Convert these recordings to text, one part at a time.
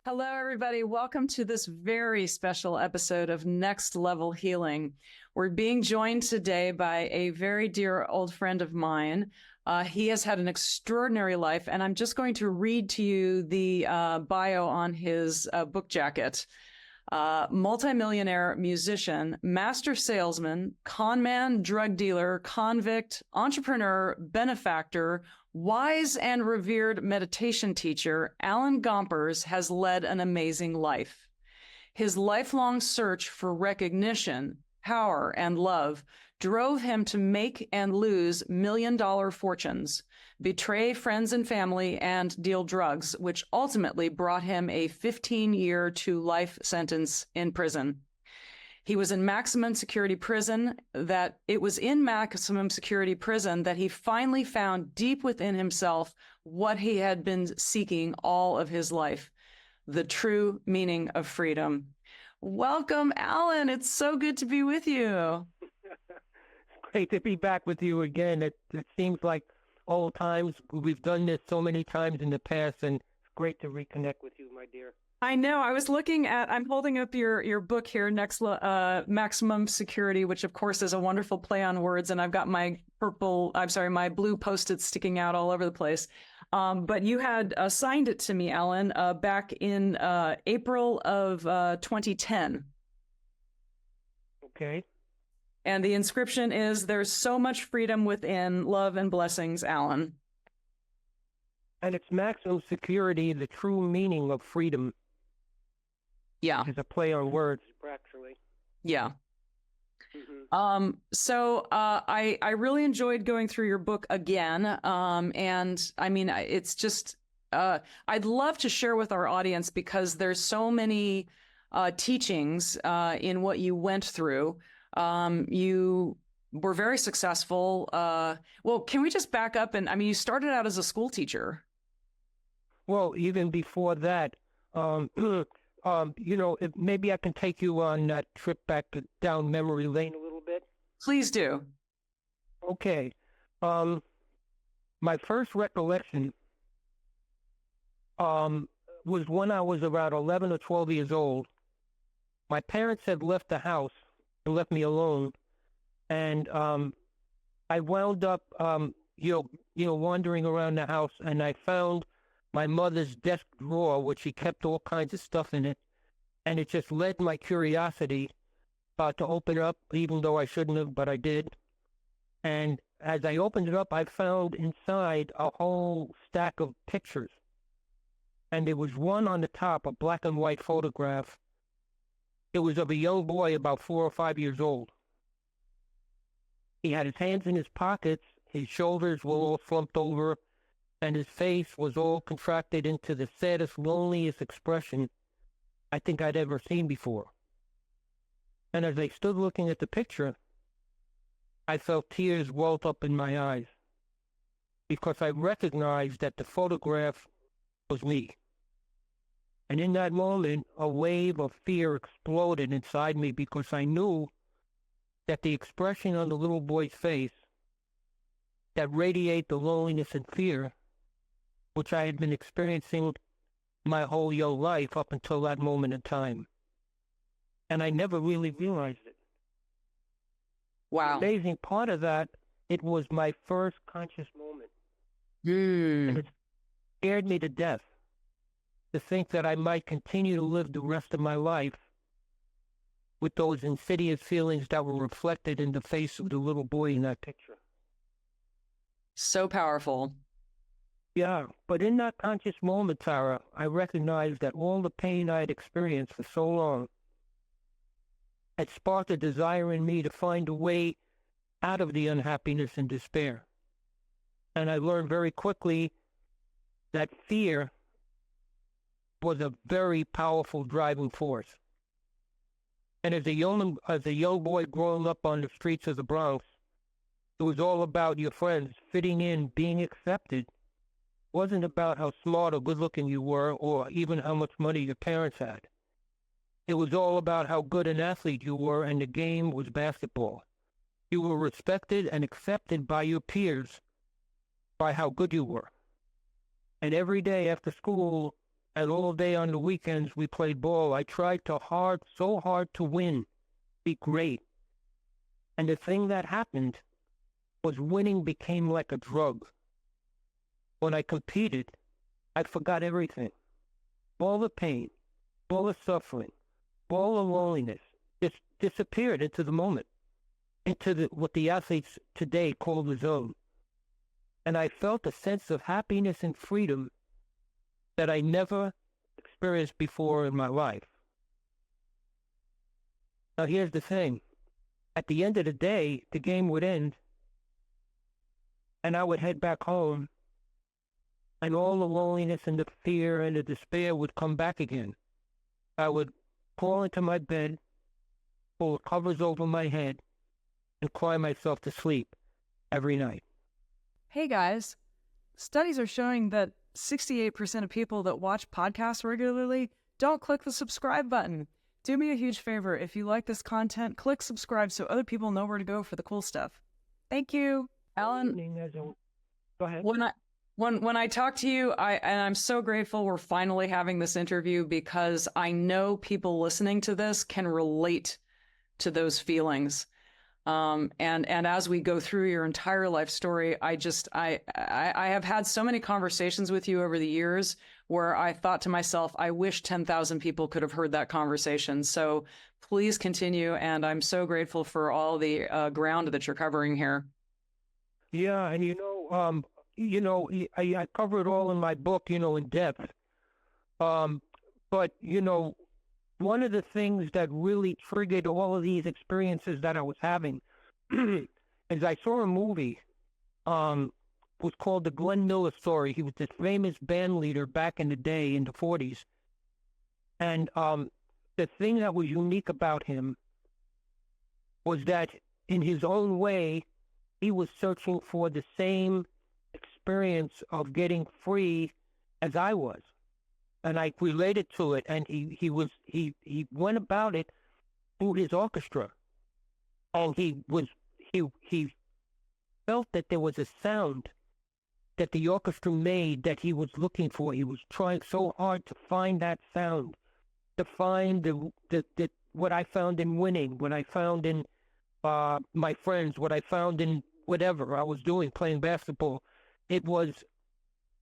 Hello, everybody. Welcome to this very special episode of Next Level Healing. We're being joined today by a very dear old friend of mine. He has had an extraordinary life, and I'm just going to read to you the bio on his book jacket. Multimillionaire musician, master salesman, conman, drug dealer, convict, entrepreneur, benefactor, wise and revered meditation teacher, Alan Gompers has led an amazing life. His lifelong search for recognition, power, and love drove him to make and lose million-dollar fortunes, betray friends and family, and deal drugs, which ultimately brought him a 15-year to life sentence in prison. He was in maximum security prison. It was in maximum security prison that he finally found deep within himself what he had been seeking all of his life, the true meaning of freedom. Welcome, Alan. It's so good to be with you. It's great to be back with you again. It seems like old times. We've done this so many times in the past, and it's great to reconnect with you, my dear. I know. I'm holding up your book here, Maximum Security, which of course is a wonderful play on words. And I've got my my blue Post-its sticking out all over the place. But you had assigned it to me, Alan, back in April of 2010. Okay. And the inscription is, "There's so much freedom within. Love and blessings, Alan." And it's maximum security, the true meaning of freedom. Yeah. It's a play on words, actually. Yeah. Mm-hmm. So I really enjoyed going through your book again. And I mean, it's just, I'd love to share with our audience because there's so many teachings in what you went through. You were very successful. Well, can we just back up? And I mean, you started out as a school teacher. Well, even before that, maybe I can take you on that trip back down memory lane a little bit. Please do. Okay. My first recollection was when I was about 11 or 12 years old. My parents had left the house and left me alone, and I wound up, wandering around the house, and I found my mother's desk drawer, which she kept all kinds of stuff in it, and it just led my curiosity to open it up, even though I shouldn't have, but I did. And as I opened it up, I found inside a whole stack of pictures. And there was one on the top, a black and white photograph. It was of a young boy about 4 or 5 years old. He had his hands in his pockets, his shoulders were all slumped over, and his face was all contracted into the saddest, loneliest expression I think I'd ever seen before. And as I stood looking at the picture, I felt tears welled up in my eyes, because I recognized that the photograph was me. And in that moment, a wave of fear exploded inside me, because I knew that the expression on the little boy's face that radiated the loneliness and fear, which I had been experiencing my whole young life up until that moment in time. And I never really realized it. Wow. The amazing part of that, it was my first conscious moment. And it scared me to death to think that I might continue to live the rest of my life with those insidious feelings that were reflected in the face of the little boy in that picture. So powerful. Yeah, but in that conscious moment, Tara, I recognized that all the pain I had experienced for so long had sparked a desire in me to find a way out of the unhappiness and despair. And I learned very quickly that fear was a very powerful driving force. And as a young boy growing up on the streets of the Bronx, it was all about your friends fitting in, being accepted. It wasn't about how smart or good-looking you were, or even how much money your parents had. It was all about how good an athlete you were, and the game was basketball. You were respected and accepted by your peers by how good you were. And every day after school, and all day on the weekends we played ball. I tried so hard to win, be great. And the thing that happened was winning became like a drug. When I competed, I forgot everything. All the pain, all the suffering, all the loneliness just disappeared into the moment, into what the athletes today call the zone. And I felt a sense of happiness and freedom that I never experienced before in my life. Now here's the thing. At the end of the day, the game would end, and I would head back home, and all the loneliness and the fear and the despair would come back again. I would crawl into my bed, pull the covers over my head, and cry myself to sleep every night. Hey guys, studies are showing that 68% of people that watch podcasts regularly don't click the subscribe button. Do me a huge favor. If you like this content, click subscribe so other people know where to go for the cool stuff. Thank you. Alan, Go ahead. when I talk to you, I'm so grateful we're finally having this interview, because I know people listening to this can relate to those feelings. And as we go through your entire life story, I have had so many conversations with you over the years where I thought to myself, I wish 10,000 people could have heard that conversation. So please continue. And I'm so grateful for all the ground that you're covering here. Yeah. And I cover it all in my book, in depth. But, one of the things that really triggered all of these experiences that I was having is I saw a movie, was called The Glenn Miller Story. He was this famous band leader back in the day in the 40s. And the thing that was unique about him was that in his own way, he was searching for the same experience of getting free as I was. And I related to it, and he went about it through his orchestra, and he felt that there was a sound that the orchestra made that he was looking for. He was trying so hard to find that sound, to find the what I found in winning, what I found in my friends, what I found in whatever I was doing, playing basketball. It was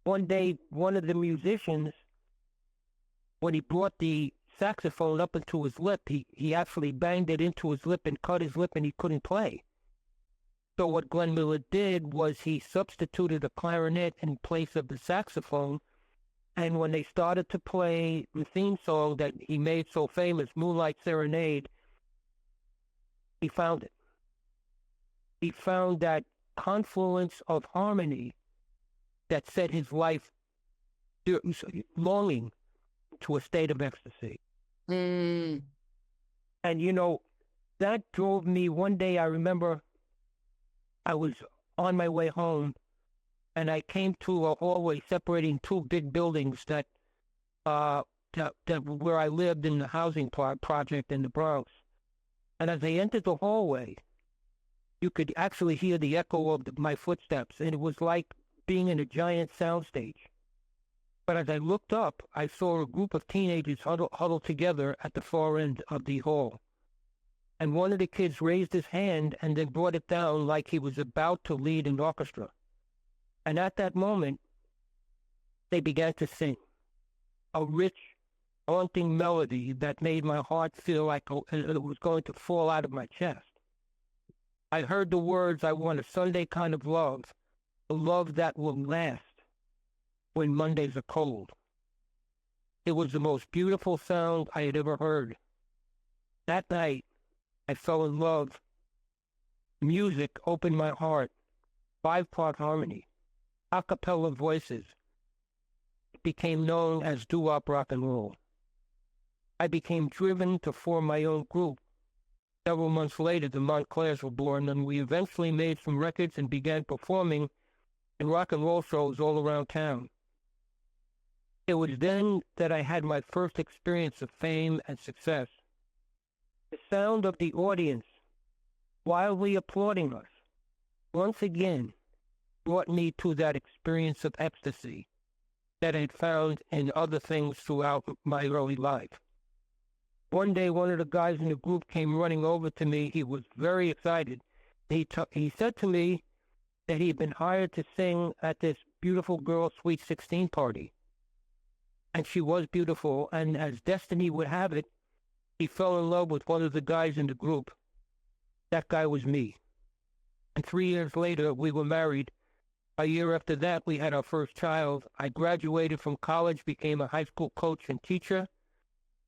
one day one of the musicians, when he brought the saxophone up into his lip, he actually banged it into his lip and cut his lip, and he couldn't play. So what Glenn Miller did was he substituted a clarinet in place of the saxophone, and when they started to play the theme song that he made so famous, Moonlight Serenade, he found it. He found that confluence of harmony that set his life longing to a state of ecstasy. And, that drove me. One day I remember I was on my way home, and I came to a hallway separating two big buildings that where I lived in the housing project in the Bronx. And as I entered the hallway, you could actually hear the echo of my footsteps, and it was like being in a giant soundstage. But as I looked up, I saw a group of teenagers huddled together at the far end of the hall. And one of the kids raised his hand and then brought it down like he was about to lead an orchestra. And at that moment, they began to sing a rich, haunting melody that made my heart feel like it was going to fall out of my chest. I heard the words, "I want a Sunday kind of love, a love that will last when Mondays are cold." It was the most beautiful sound I had ever heard. That night, I fell in love. Music opened my heart. 5-part harmony, a cappella voices. It became known as doo-wop rock and roll. I became driven to form my own group. Several months later, the Montclairs were born, and we eventually made some records and began performing in rock and roll shows all around town. It was then that I had my first experience of fame and success. The sound of the audience wildly applauding us once again brought me to that experience of ecstasy, that I had found in other things throughout my early life. One day, one of the guys in the group came running over to me. He was very excited. He said to me that he had been hired to sing at this beautiful girl's Sweet 16 party. And she was beautiful, and as destiny would have it, he fell in love with one of the guys in the group. That guy was me. And 3 years later, we were married. A year after that, we had our first child. I graduated from college, became a high school coach and teacher.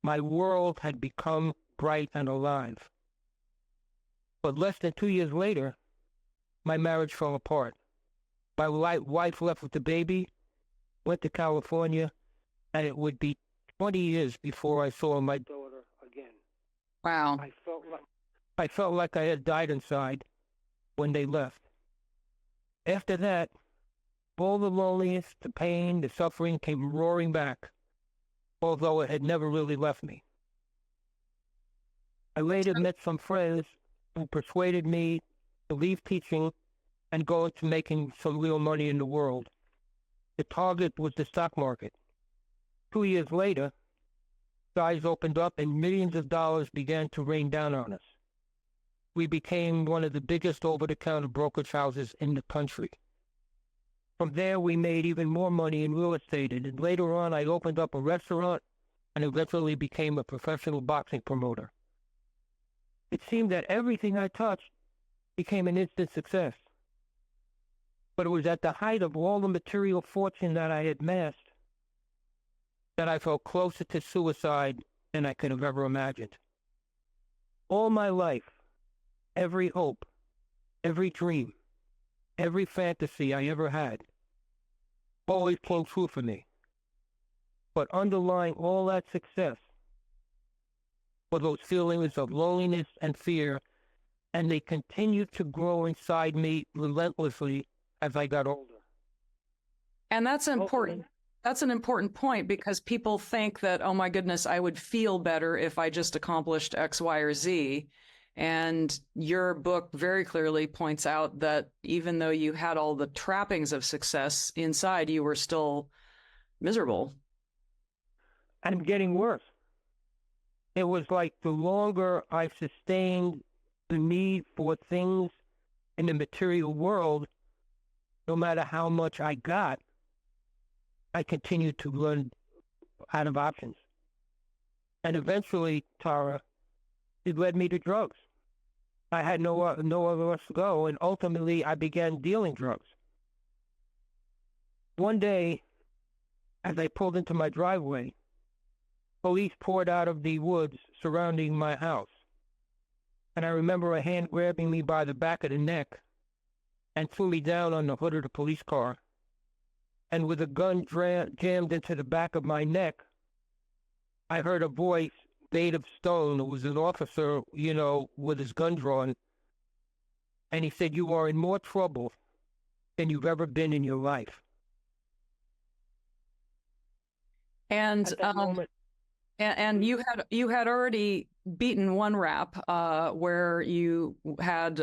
My world had become bright and alive. But less than 2 years later, my marriage fell apart. My wife left with the baby, went to California, and it would be 20 years before I saw my daughter again. Wow. I felt like I had died inside when they left. After that, all the loneliness, the pain, the suffering came roaring back, although it had never really left me. I later met some friends who persuaded me to leave teaching and go into making some real money in the world. The target was the stock market. 2 years later, skies opened up and millions of dollars began to rain down on us. We became one of the biggest over-the-counter brokerage houses in the country. From there, we made even more money in real estate, and later on, I opened up a restaurant and eventually became a professional boxing promoter. It seemed that everything I touched became an instant success. But it was at the height of all the material fortune that I had amassed that I felt closer to suicide than I could have ever imagined. All my life, every hope, every dream, every fantasy I ever had always came true for me. But underlying all that success were those feelings of loneliness and fear, and they continued to grow inside me relentlessly as I got older. And that's important. That's an important point, because people think that, oh my goodness, I would feel better if I just accomplished X, Y, or Z. And your book very clearly points out that even though you had all the trappings of success inside, you were still miserable. And getting worse. It was like the longer I sustained the need for things in the material world, no matter how much I got, I continued to run out of options. And eventually, Tara, it led me to drugs. I had nowhere else to go, and ultimately I began dealing drugs. One day, as I pulled into my driveway, police poured out of the woods surrounding my house. And I remember a hand grabbing me by the back of the neck and threw me down on the hood of the police car. And with a gun jammed into the back of my neck, I heard a voice made of stone. It was an officer, with his gun drawn. And he said, "You are in more trouble than you've ever been in your life." And and you had already beaten one rap where you had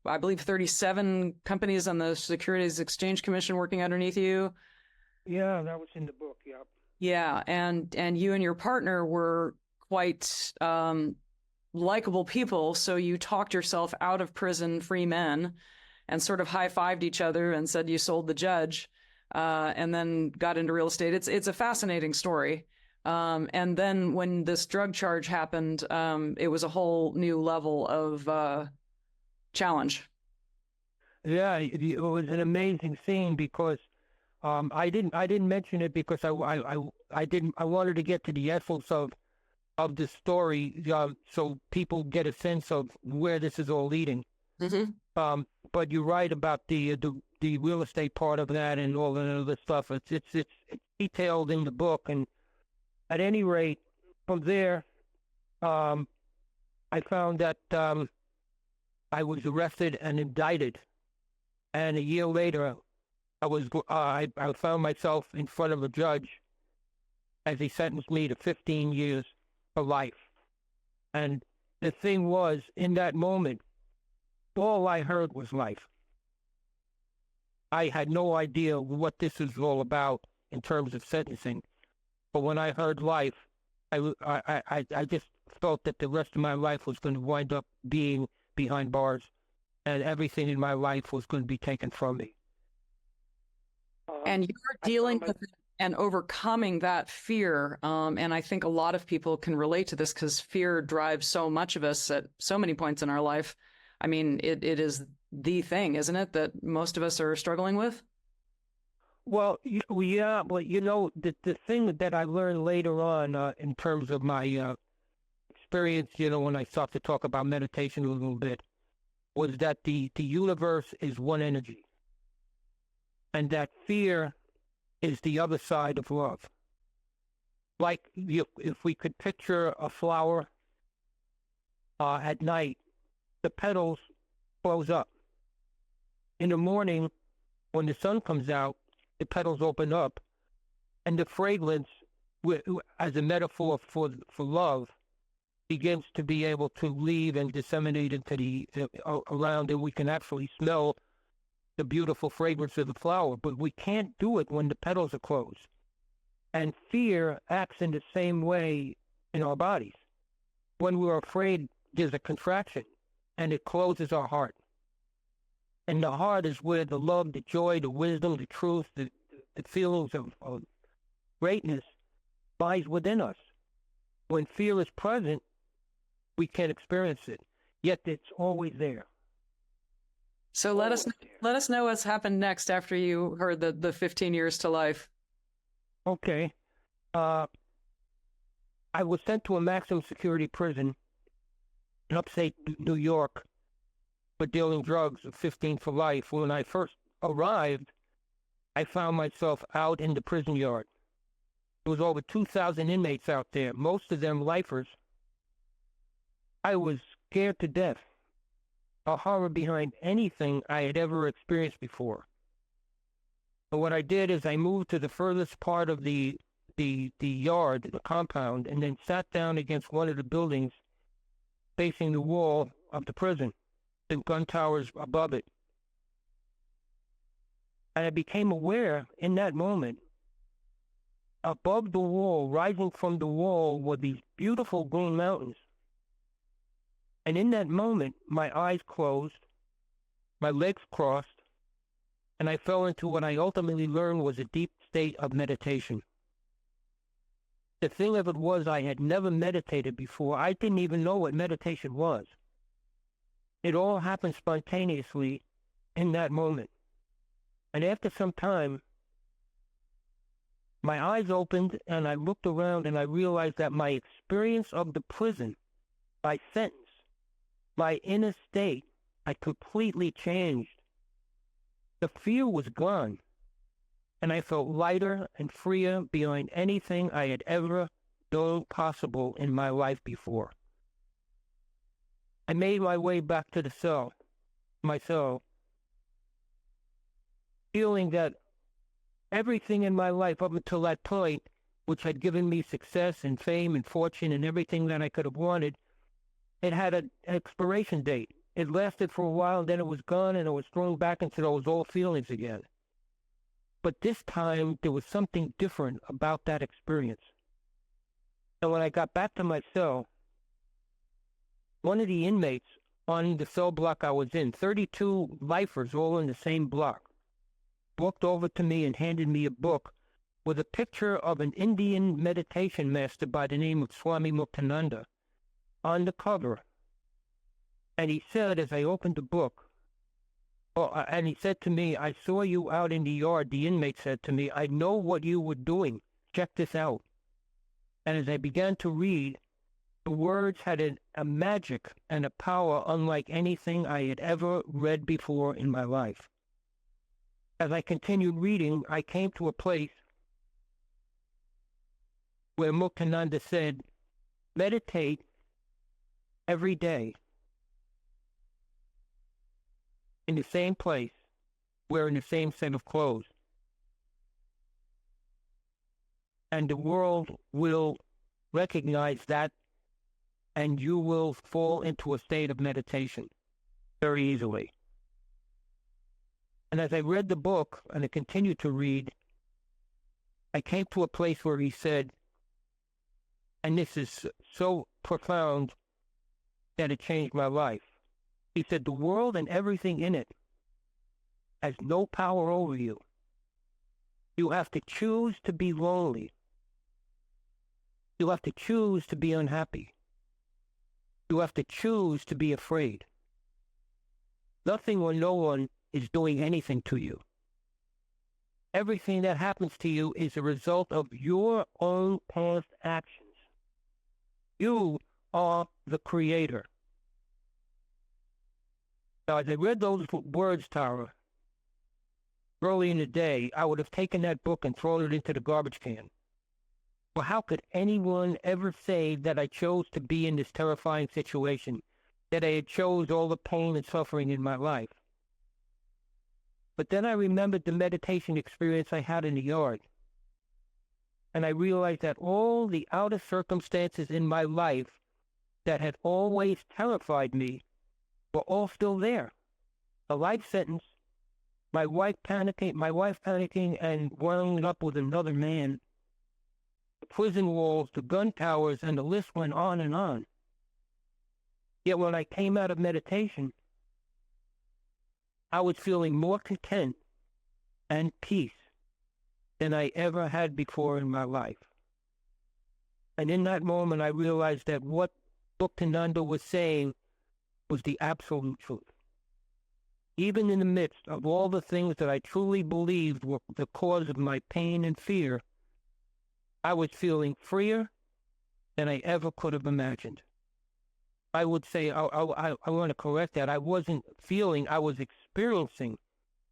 I believe 37 companies on the Securities Exchange Commission working underneath you. Yeah, that was in the book. Yep. Yeah, and you and your partner were quite likable people, so you talked yourself out of prison, free men, and sort of high-fived each other and said you sold the judge, and then got into real estate. It's a fascinating story. And then when this drug charge happened, it was a whole new level of challenge. Yeah, it was an amazing scene because I didn't mention it because I wanted to get to the essence of the story, so people get a sense of where this is all leading. Mm-hmm. But you're right about the real estate part of that and all that other stuff. It's detailed in the book, and at any rate, from there, I found that I was arrested and indicted, and a year later, I found myself in front of a judge as he sentenced me to 15 years for life. And the thing was, in that moment, all I heard was life. I had no idea what this was all about. in terms of sentencing. But when I heard life, I just felt that the rest of my life was going to wind up being behind bars, and everything in my life was going to be taken from me. And you're dealing with it and overcoming that fear. And I think a lot of people can relate to this because fear drives so much of us at so many points in our life. I mean, it is the thing, isn't it, that most of us are struggling with? Well, yeah, but the thing that I learned later on in terms of my experience, when I start to talk about meditation a little bit, was that the universe is one energy, and that fear is the other side of love. Like if we could picture a flower at night, the petals close up. In the morning, when the sun comes out, the petals open up, and the fragrance, as a metaphor for love, begins to be able to leave and disseminate into the around, and we can actually smell the beautiful fragrance of the flower. But we can't do it when the petals are closed. And fear acts in the same way in our bodies. When we're afraid, there's a contraction, and it closes our heart. And the heart is where the love, the joy, the wisdom, the truth, the feelings of greatness lies within us. When fear is present, we can't experience it, yet it's always there. So let us know what's happened next after you heard the 15 years to life. Okay. I was sent to a maximum security prison in upstate New York for dealing drugs of 15 for life. When I first arrived, I found myself out in the prison yard. There was over 2,000 inmates out there, most of them lifers. I was scared to death, a horror behind anything I had ever experienced before. But what I did is I moved to the furthest part of the yard, the compound, and then sat down against one of the buildings facing the wall of the prison, the gun towers above it. And I became aware in that moment, above the wall, rising from the wall, were these beautiful green mountains. And in that moment, my eyes closed, my legs crossed, and I fell into what I ultimately learned was a deep state of meditation. The thing of it was, I had never meditated before. I didn't even know what meditation was. It all happened spontaneously in that moment. And after some time, my eyes opened and I looked around and I realized that my experience of the prison, my sentence, my inner state, I completely changed. The fear was gone, and I felt lighter and freer beyond anything I had ever known possible in my life before. I made my way back to my cell, feeling that everything in my life up until that point, which had given me success and fame and fortune and everything that I could have wanted, it had an expiration date. It lasted for a while, then it was gone, and it was thrown back into those old feelings again. But this time, there was something different about that experience. And when I got back to my cell, one of the inmates on the cell block I was in, 32 lifers all in the same block, walked over to me and handed me a book with a picture of an Indian meditation master by the name of Swami Muktananda on the cover. And he said, as I opened the book, and he said to me, "I saw you out in the yard." The inmate said to me, "I know what you were doing. Check this out." And as I began to read, the words had a magic and a power unlike anything I had ever read before in my life. As I continued reading, I came to a place where Muktananda said, "Meditate every day in the same place, wearing the same set of clothes. And the world will recognize that, and you will fall into a state of meditation very easily." And as I read the book, and I continued to read, I came to a place where he said, and this is so profound that it changed my life. He said, the world and everything in it has no power over you. You have to choose to be lonely. You have to choose to be unhappy. You have to choose to be afraid. Nothing or no one is doing anything to you. Everything that happens to you is a result of your own past actions. You are the creator. Now, as I read those words, Tara, early in the day, I would have taken that book and thrown it into the garbage can. Well, how could anyone ever say that I chose to be in this terrifying situation, that I had chose all the pain and suffering in my life? But then I remembered the meditation experience I had in the yard. And I realized that all the outer circumstances in my life that had always terrified me were all still there. A life sentence, my wife panicking and wound up with another man, the prison walls, the gun towers, and the list went on and on. Yet when I came out of meditation, I was feeling more content and peace than I ever had before in my life. And in that moment, I realized that what Bhaktivinoda was saying was the absolute truth. Even in the midst of all the things that I truly believed were the cause of my pain and fear, I was feeling freer than I ever could have imagined. I would say, I want to correct that. I wasn't feeling, I was experiencing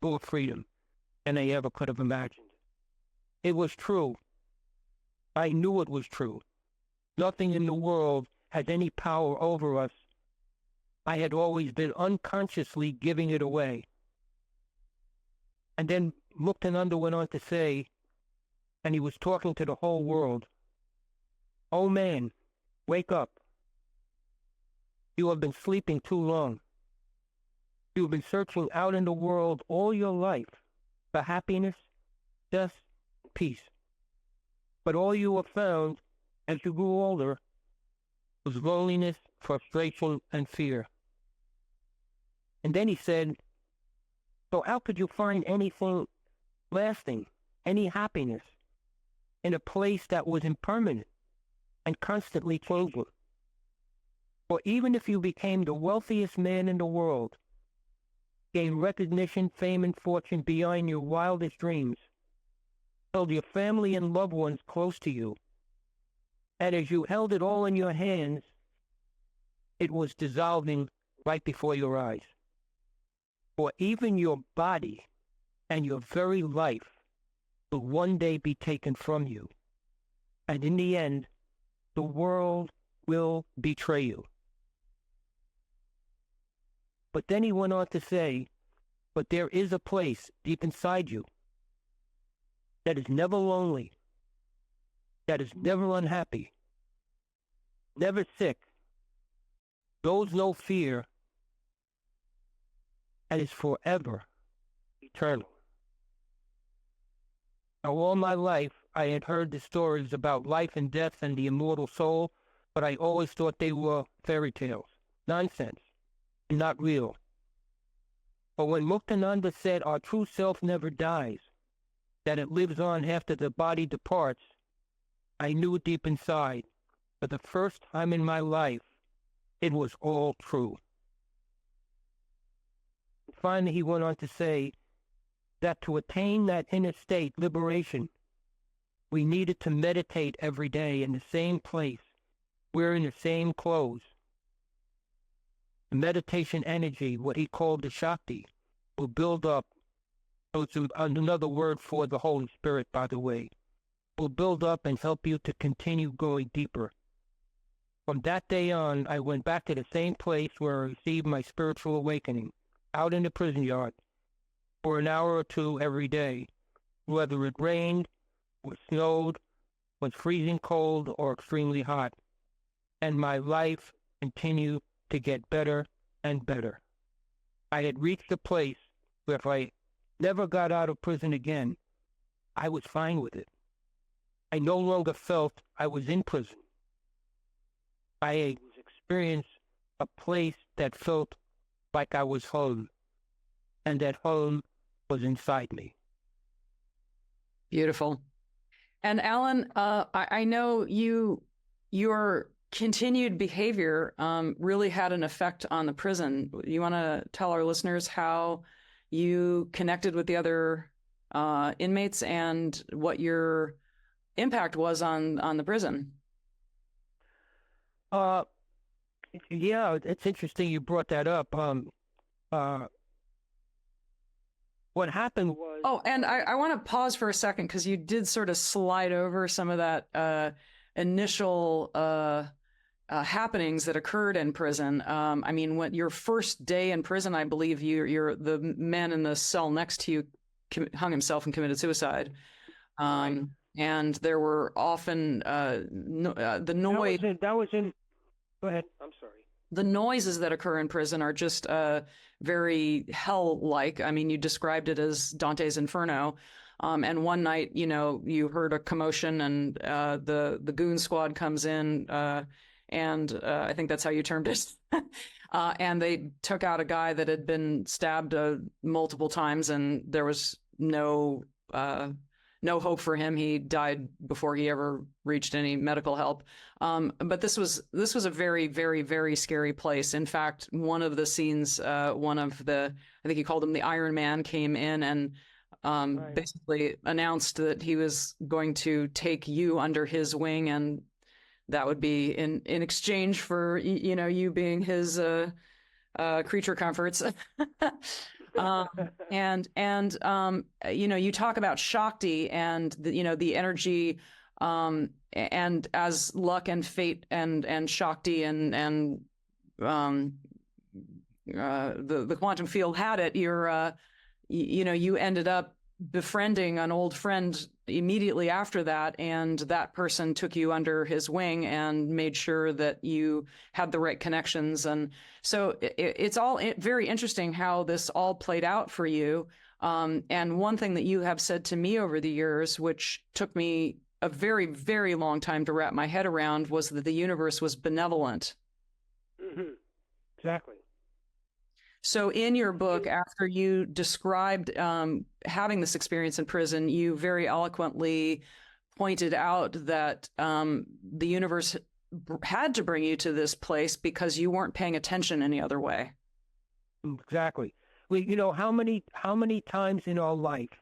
more freedom than I ever could have imagined. It was true. I knew it was true. Nothing in the world had any power over us. I had always been unconsciously giving it away. And then Muktananda went on to say, and he was talking to the whole world, "Oh man, wake up. You have been sleeping too long. You have been searching out in the world all your life for happiness, death, peace. But all you have found as you grew older was loneliness, frustration, and fear." And then he said, so how could you find anything lasting, any happiness, in a place that was impermanent and constantly changing? For even if you became the wealthiest man in the world, gained recognition, fame, and fortune beyond your wildest dreams, held your family and loved ones close to you, and as you held it all in your hands, it was dissolving right before your eyes. For even your body and your very life will one day be taken from you. And in the end, the world will betray you. But then he went on to say, but there is a place deep inside you that is never lonely, that is never unhappy, never sick, knows no fear, and is forever eternal. Now, all my life, I had heard the stories about life and death and the immortal soul, but I always thought they were fairy tales, nonsense, and not real. But when Muktananda said our true self never dies, that it lives on after the body departs, I knew deep inside, for the first time in my life, it was all true. Finally, he went on to say that to attain that inner state, liberation, we needed to meditate every day in the same place, wearing the same clothes. The meditation energy, what he called the Shakti, will build up. So it's another word for the Holy Spirit, by the way, will build up and help you to continue going deeper. From that day on, I went back to the same place where I received my spiritual awakening, out in the prison yard, for an hour or two every day, whether it rained, or snowed, was freezing cold, or extremely hot. And my life continued to get better and better. I had reached a place where if I never got out of prison again, I was fine with it. I no longer felt I was in prison. I was experiencing a place that felt like I was home, and that home was inside me. Beautiful. And Alan, I know your continued behavior really had an effect on the prison. You want to tell our listeners how you connected with the other inmates and what your impact was on the prison? Uh, yeah, it's interesting you brought that up. Uh, what happened was, Oh, and I want to pause for a second because you did sort of slide over some of that initial happenings that occurred in prison. I mean, when your first day in prison, I believe you're the man in the cell next to you hung himself and committed suicide. right. And there were often the noise. That was in. Go ahead. I'm sorry. The noises that occur in prison are just very hell-like. I mean, you described it as Dante's Inferno. And one night, you heard a commotion, and the goon squad comes in, and I think that's how you termed it. And they took out a guy that had been stabbed multiple times, and there was no hope for him. He died before he ever reached any medical help. But this was a very, very, very scary place. In fact, one of the scenes, I think he called him the Iron Man, came in and Right. basically announced that he was going to take you under his wing, and that would be in exchange for you being his creature comforts. You talk about Shakti and the energy, and as luck and fate and Shakti and the quantum field had it, you ended up befriending an old friend immediately after that, and that person took you under his wing and made sure that you had the right connections. And so it's all very interesting how this all played out for you. And one thing that you have said to me over the years, which took me a very, very long time to wrap my head around, was that the universe was benevolent. Mm-hmm. Exactly. So in your book, after you described having this experience in prison, you very eloquently pointed out that the universe had to bring you to this place because you weren't paying attention any other way. Exactly. How many times in our life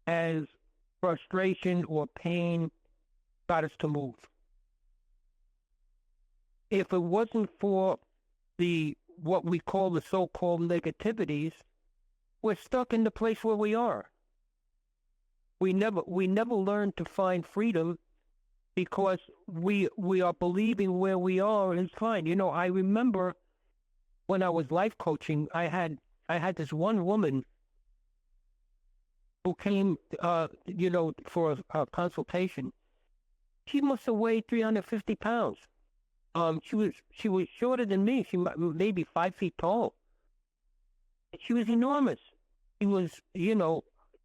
has frustration or pain got us to move? If it wasn't for what we call the so-called negativities, we're stuck in the place where we are. We never learn to find freedom because we are believing where we are is fine. I remember when I was life coaching, I had this one woman who came, for a consultation. She must have weighed 350 pounds. She was shorter than me. She maybe 5 feet tall. She was enormous. She was,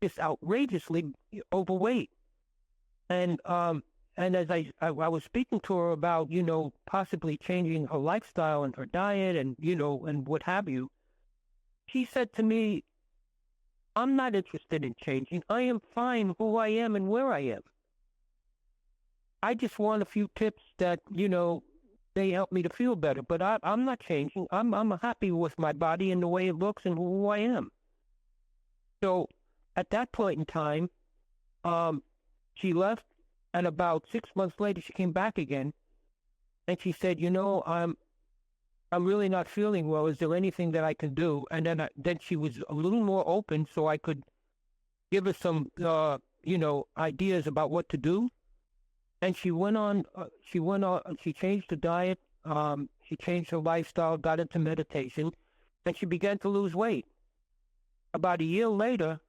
just outrageously overweight. And as I was speaking to her about, possibly changing her lifestyle and her diet and, and what have you, she said to me, "I'm not interested in changing. I am fine who I am and where I am. I just want a few tips that, they help me to feel better, but I'm not changing. I'm happy with my body and the way it looks and who I am." So at that point in time, she left, and about 6 months later, she came back again, and she said, I'm really not feeling well. Is there anything that I can do? And then she was a little more open, so I could give her some, ideas about what to do. And she went on, she changed her diet, she changed her lifestyle, got into meditation, and she began to lose weight. About a year later,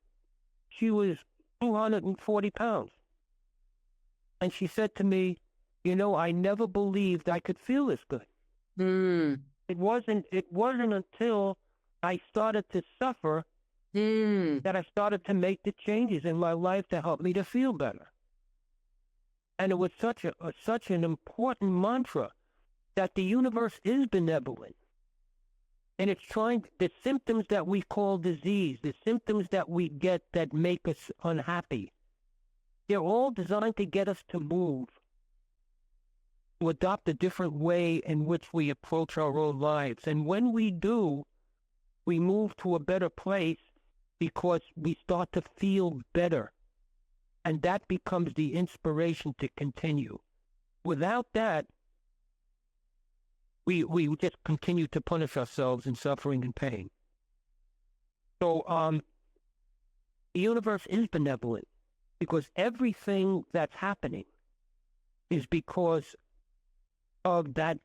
she was 240 pounds. And she said to me, I never believed I could feel this good. Mm. It wasn't until I started to suffer that I started to make the changes in my life to help me to feel better. And it was such an important mantra that the universe is benevolent. And it's trying, the symptoms that we call disease, the symptoms that we get that make us unhappy, they're all designed to get us to move, to adopt a different way in which we approach our own lives. And when we do, we move to a better place because we start to feel better. And that becomes the inspiration to continue. Without that, we just continue to punish ourselves in suffering and pain. So the universe is benevolent because everything that's happening is because of that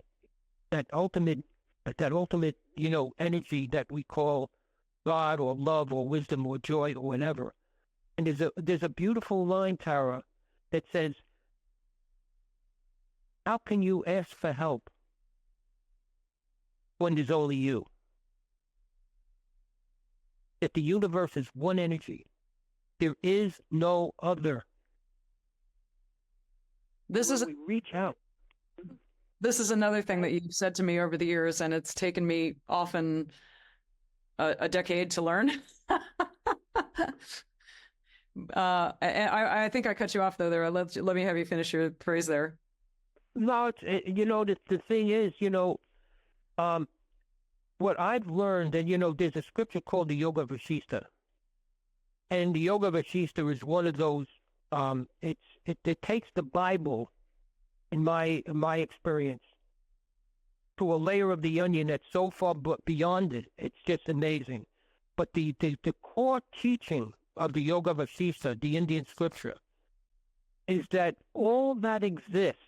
ultimate, energy that we call God or love or wisdom or joy or whatever. And there's a beautiful line, Tara, that says, how can you ask for help when there's only you? That the universe is one energy. There is no other. This is we reach out. This is another thing that you've said to me over the years, and it's taken me often a decade to learn. I think I cut you off though there. Let me have you finish your phrase there. No, the thing is, what I've learned, and there's a scripture called the Yoga Vasista, and the Yoga Vasista is one of those. It takes the Bible, in my experience, to a layer of the onion that's so far beyond it. It's just amazing. But the core teaching of the Yoga Vasista, the Indian scripture, is that all that exists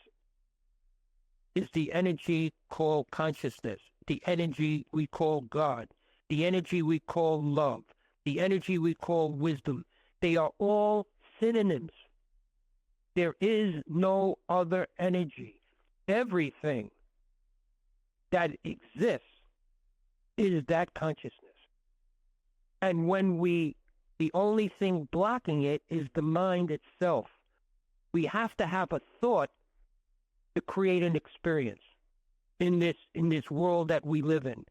is the energy called consciousness, the energy we call God, the energy we call love, the energy we call wisdom. They are all synonyms. There is no other energy. Everything that exists is that consciousness. And when the only thing blocking it is the mind itself. We have to have a thought to create an experience in this world that we live in.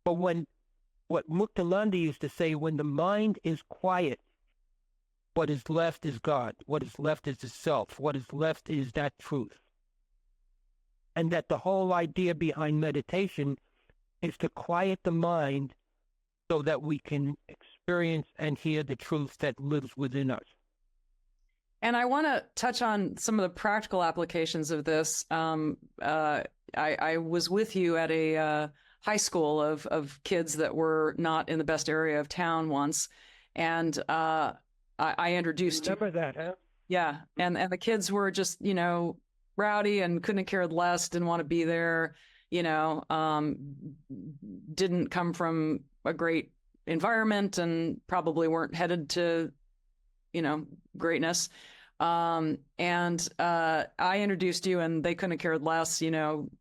But what Muktananda used to say, when the mind is quiet, what is left is God. What is left is the self. What is left is that truth. And that the whole idea behind meditation is to quiet the mind so that we can experience and hear the truth that lives within us. And I want to touch on some of the practical applications of this. I was with you at a high school of kids that were not in the best area of town once, and I introduced you. Remember that, huh? Yeah, and the kids were just rowdy and couldn't have cared less, didn't want to be there, didn't come from a great environment and probably weren't headed to greatness. And I introduced you and they couldn't have cared less,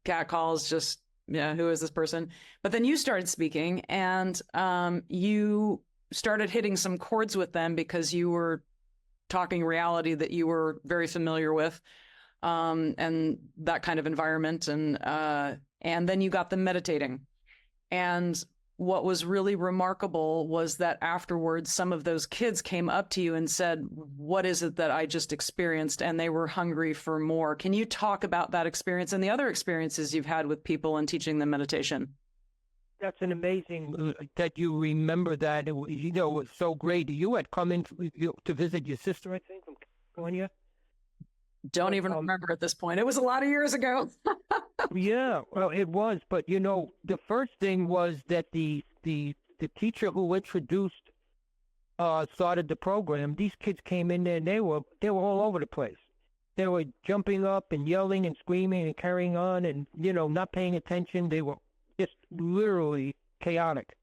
cat calls, just, who is this person? But then you started speaking and you started hitting some chords with them because you were talking reality that you were very familiar with, and that kind of environment. And then you got them meditating. And what was really remarkable was that afterwards, some of those kids came up to you and said, what is it that I just experienced? And they were hungry for more. Can you talk about that experience and the other experiences you've had with people and teaching them meditation? That's an amazing that you remember that. It was so great. You had come in to visit your sister, I think, from California. Don't even remember at this point. It was a lot of years ago. Yeah, well, it was. But, the first thing was that the teacher who introduced, started the program, these kids came in there and they were all over the place. They were jumping up and yelling and screaming and carrying on and, not paying attention. They were just literally chaotic.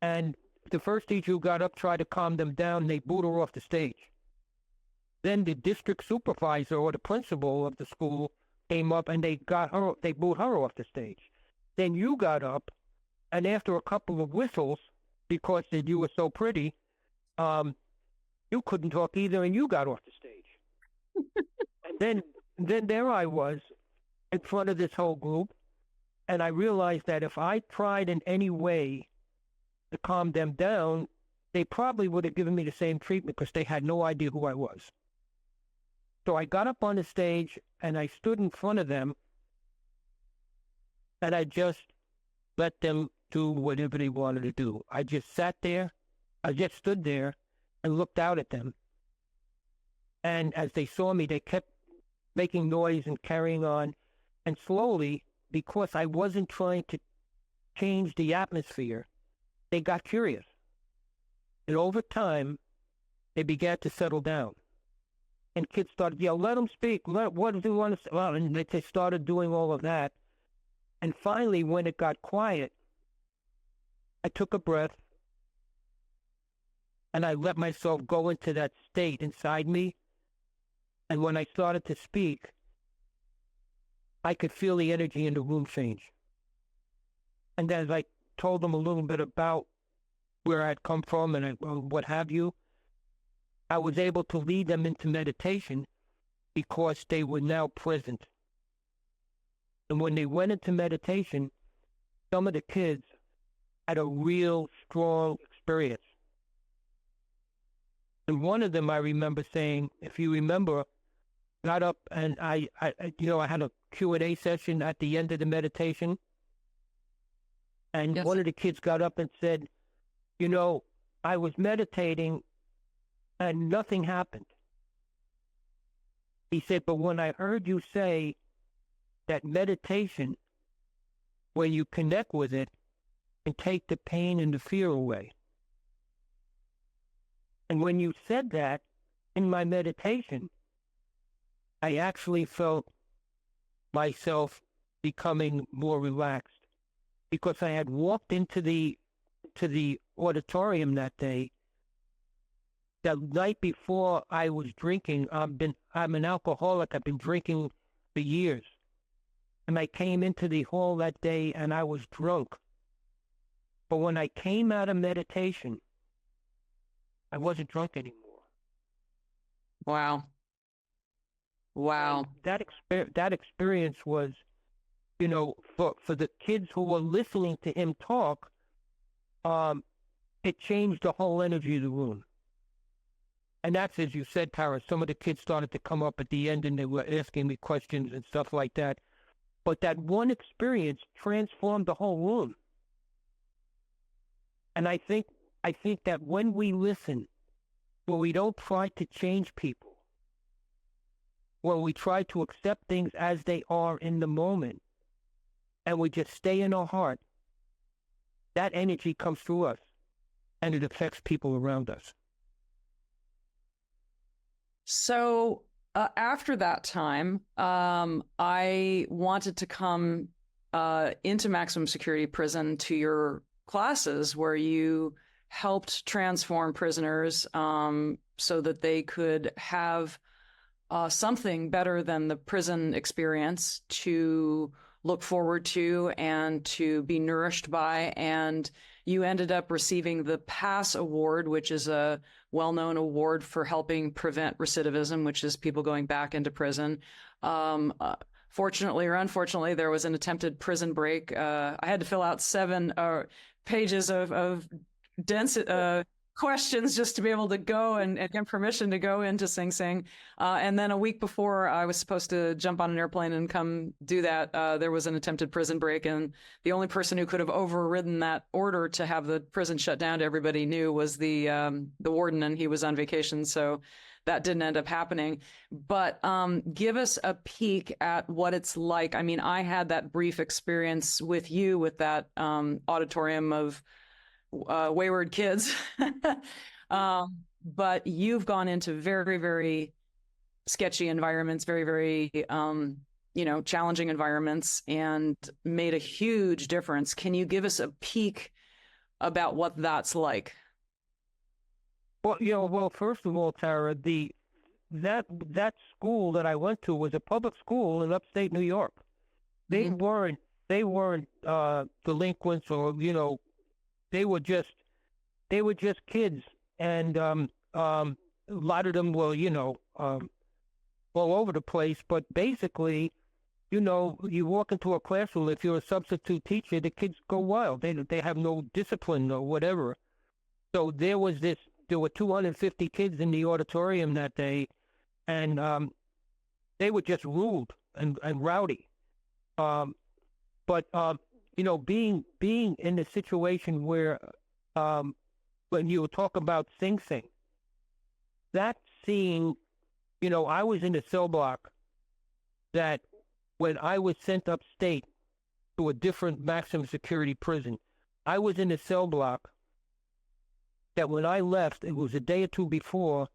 And the first teacher who got up tried to calm them down. They booed her off the stage. Then the district supervisor or the principal of the school came up and they booed her off the stage. Then you got up, and after a couple of whistles, because you were so pretty, you couldn't talk either, and you got off the stage. And then then there I was in front of this whole group, and I realized that if I tried in any way to calm them down, they probably would have given me the same treatment because they had no idea who I was. So I got up on the stage and I stood in front of them and I just let them do whatever they wanted to do. I just sat there, I just stood there and looked out at them. And as they saw me, they kept making noise and carrying on. And slowly, because I wasn't trying to change the atmosphere, they got curious. And over time, they began to settle down. And kids started, let them speak. What do you want to say? Well, and they started doing all of that. And finally, when it got quiet, I took a breath and I let myself go into that state inside me. And when I started to speak, I could feel the energy in the room change. And as I told them a little bit about where I'd come from and what have you, I was able to lead them into meditation because they were now present. And when they went into meditation, some of the kids had a real strong experience. And one of them, I remember saying, if you remember, got up and I had a Q&A session at the end of the meditation. And Yes. One of the kids got up and said, I was meditating and nothing happened. He said, but when I heard you say that meditation, when you connect with it, can take the pain and the fear away. And when you said that in my meditation, I actually felt myself becoming more relaxed because I had walked into the auditorium that day. The night before I was drinking, I'm an alcoholic. I've been drinking for years. And I came into the hall that day and I was drunk. But when I came out of meditation, I wasn't drunk anymore. Wow. Wow. And that experience was, for the kids who were listening to him talk, it changed the whole energy of the room. And that's, as you said, Tara, some of the kids started to come up at the end and they were asking me questions and stuff like that. But that one experience transformed the whole room. And I think that when we listen, when we don't try to change people, when we try to accept things as they are in the moment, and we just stay in our heart, that energy comes through us, and it affects people around us. So after that time, I wanted to come into maximum security prison to your classes where you helped transform prisoners so that they could have something better than the prison experience to look forward to and to be nourished by. And you ended up receiving the PASS Award, which is a well-known award for helping prevent recidivism, which is people going back into prison. Fortunately or unfortunately, there was an attempted prison break. I had to fill out 7 pages of dense questions just to be able to go and get permission to go into Sing Sing. And then a week before I was supposed to jump on an airplane and come do that, there was an attempted prison break. And the only person who could have overridden that order to have the prison shut down to everybody knew was the warden, and he was on vacation. So that didn't end up happening. But give us a peek at what it's like. I mean, I had that brief experience with you with that auditorium of wayward kids. But you've gone into very, very sketchy environments, very, very, challenging environments, and made a huge difference. Can you give us a peek about what that's like? Well, first of all, Tara, that school that I went to was a public school in upstate New York. They weren't delinquents, or they were just kids, and a lot of them were all over the place. But basically, you know, you walk into a classroom, if you're a substitute teacher, the kids go wild. They have no discipline or whatever. So there were 250 kids in the auditorium that day, and they were just ruled and rowdy. But you know, being in a situation where when you talk about Sing Sing, that scene, you know, I was in a cell block that when I was sent upstate to a different maximum security prison, I was in a cell block that when I left, it was a day or two before,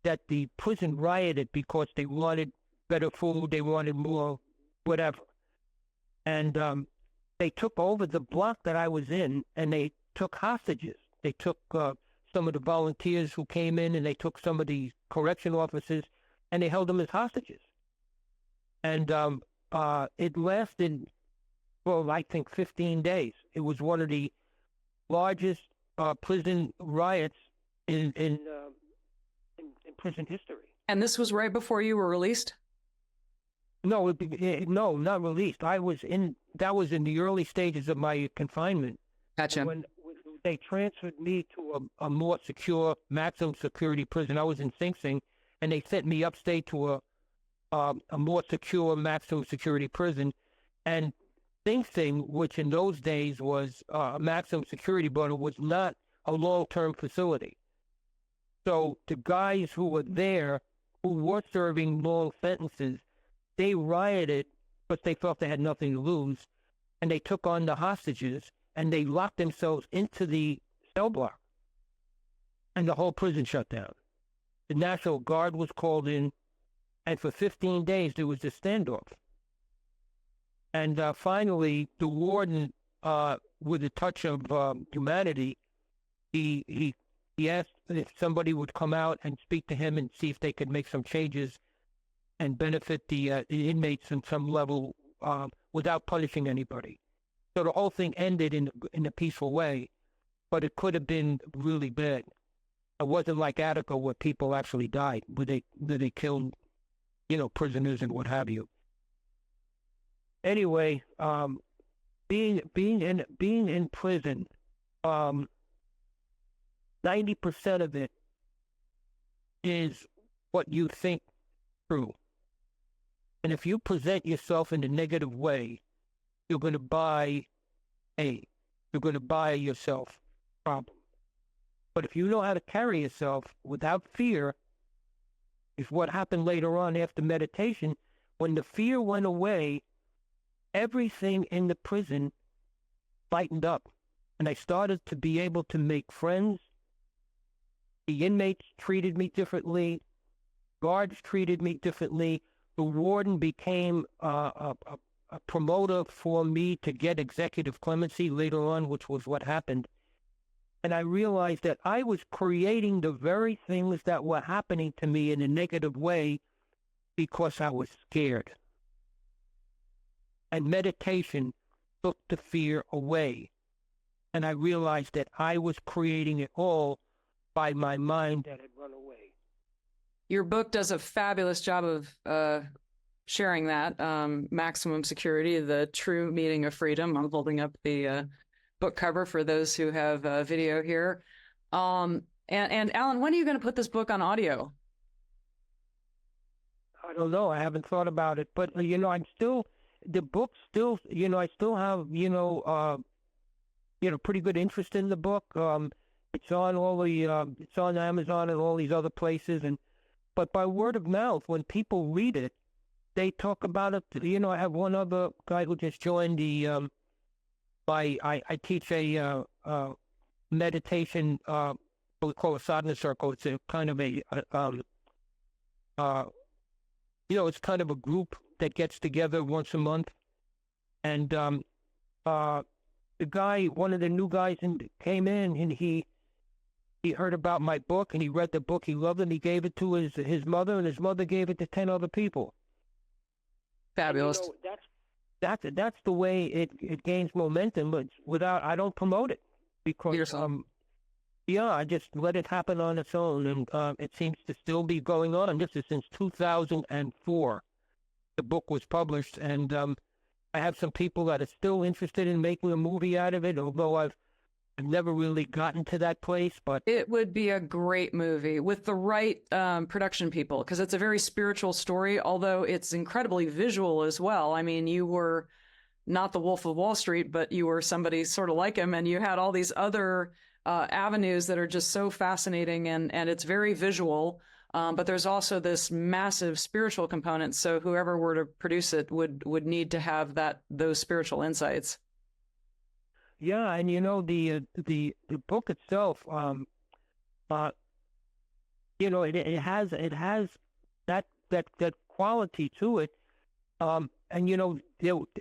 that the prison rioted because they wanted better food, they wanted more whatever. And they took over the block that I was in, and they took hostages. They took some of the volunteers who came in, and they took some of the correction officers, and they held them as hostages. And it lasted, well, I think 15 days. It was one of the largest prison riots in prison history. And this was right before you were released? No, no, not released. That was in the early stages of my confinement. Gotcha. When they transferred me to a more secure maximum security prison, I was in Sing Sing, and they sent me upstate to a more secure maximum security prison. And Sing Sing, which in those days was a maximum security, but it was not a long-term facility. So the guys who were there, who were serving long sentences, they rioted because they felt they had nothing to lose, and they took on the hostages, and they locked themselves into the cell block, and the whole prison shut down. The National Guard was called in, and for 15 days there was a standoff. And finally, the warden, with a touch of humanity, he asked if somebody would come out and speak to him and see if they could make some changes and benefit the inmates in some level without punishing anybody. So the whole thing ended in a peaceful way, but it could have been really bad. It wasn't like Attica where people actually died, where they killed, you know, prisoners and what have you. Anyway, being in prison, 90% of it is what you think through. And if you present yourself in a negative way, you're going to buy yourself a problem. But if you know how to carry yourself without fear, is what happened later on after meditation. When the fear went away, everything in the prison lightened up. And I started to be able to make friends. The inmates treated me differently. Guards treated me differently. The warden became a promoter for me to get executive clemency later on, which was what happened. And I realized that I was creating the very things that were happening to me in a negative way because I was scared. And meditation took the fear away. And I realized that I was creating it all by my mind that had run away. Your book does a fabulous job of sharing that. Maximum Security, The True Meaning of Freedom. I'm holding up the book cover for those who have video here. And Alan, when are you going to put this book on audio? I don't know. I haven't thought about it. But, you know, the book still, you know, I still have, pretty good interest in the book. It's on it's on Amazon and all these other places. But by word of mouth, when people read it, they talk about it. You know, I have one other guy who just joined I teach a meditation, we call a sadhana circle. It's a kind of it's kind of a group that gets together once a month. And the guy, one of the new guys came in, and he heard about my book, and he read the book. He loved it, and he gave it to his mother, and his mother gave it to 10 other people. Fabulous. And, you know, that's the way it gains momentum. But I don't promote it because Yeah, I just let it happen on its own, and it seems to still be going on. This is since 2004. The book was published, and I have some people that are still interested in making a movie out of it, although I've never really gotten to that place. But It would be a great movie with the right production people because it's a very spiritual story, although it's incredibly visual as well. I mean, you were not the Wolf of Wall Street, but you were somebody sort of like him, and you had all these other avenues that are just so fascinating, and it's very visual. But there's also this massive spiritual component. So whoever were to produce it would need to have those spiritual insights. yeah, and the book itself, uh, it has that quality to it. And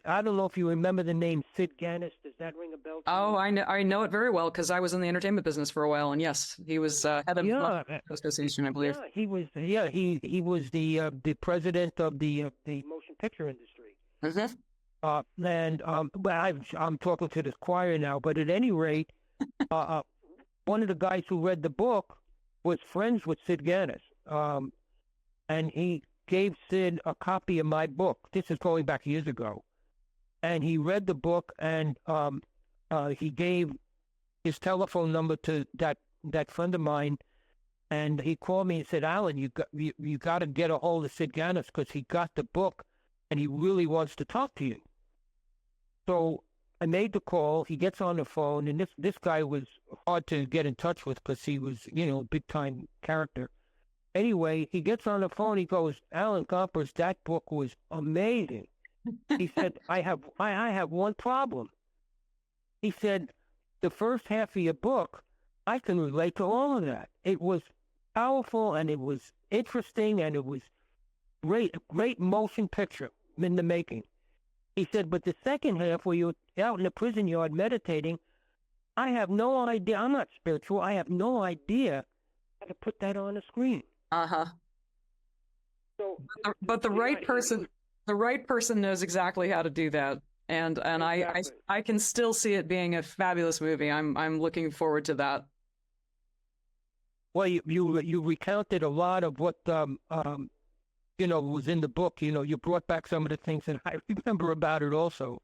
I don't know if you remember the name Sid Ganis. Does that ring a bell to Oh, you? I know it very well because I was in the entertainment business for a while, and yes, he was head of Yeah, association, I believe. yeah, he was. Yeah, he was the president of the motion picture industry. Mhm. And well, I'm talking to this choir now, but at any rate, uh, uh, one of the guys who read the book was friends with Sid Ganis. And he gave Sid a copy of my book. This is going back years ago. And he read the book, and he gave his telephone number to that friend of mine, and he called me and said, "Alan, you got to get a hold of Sid Ganis because he got the book, and he really wants to talk to you." So I made the call. He gets on the phone, and this guy was hard to get in touch with because he was, a big time character. Anyway, he gets on the phone. He goes, "Alan Gompers, that book was amazing." He said, I have one problem." He said, "The first half of your book, I can relate to all of that. It was powerful, and it was interesting, and it was great, a great motion picture in the making." He said, "But the second half, where you're out in the prison yard meditating, I have no idea. I'm not spiritual. I have no idea how to put that on the screen." Uh-huh. So, But the right person knows exactly how to do that. And exactly. I can still see it being a fabulous movie. I'm looking forward to that. Well, you recounted a lot of what was in the book. You brought back some of the things that I remember about it also.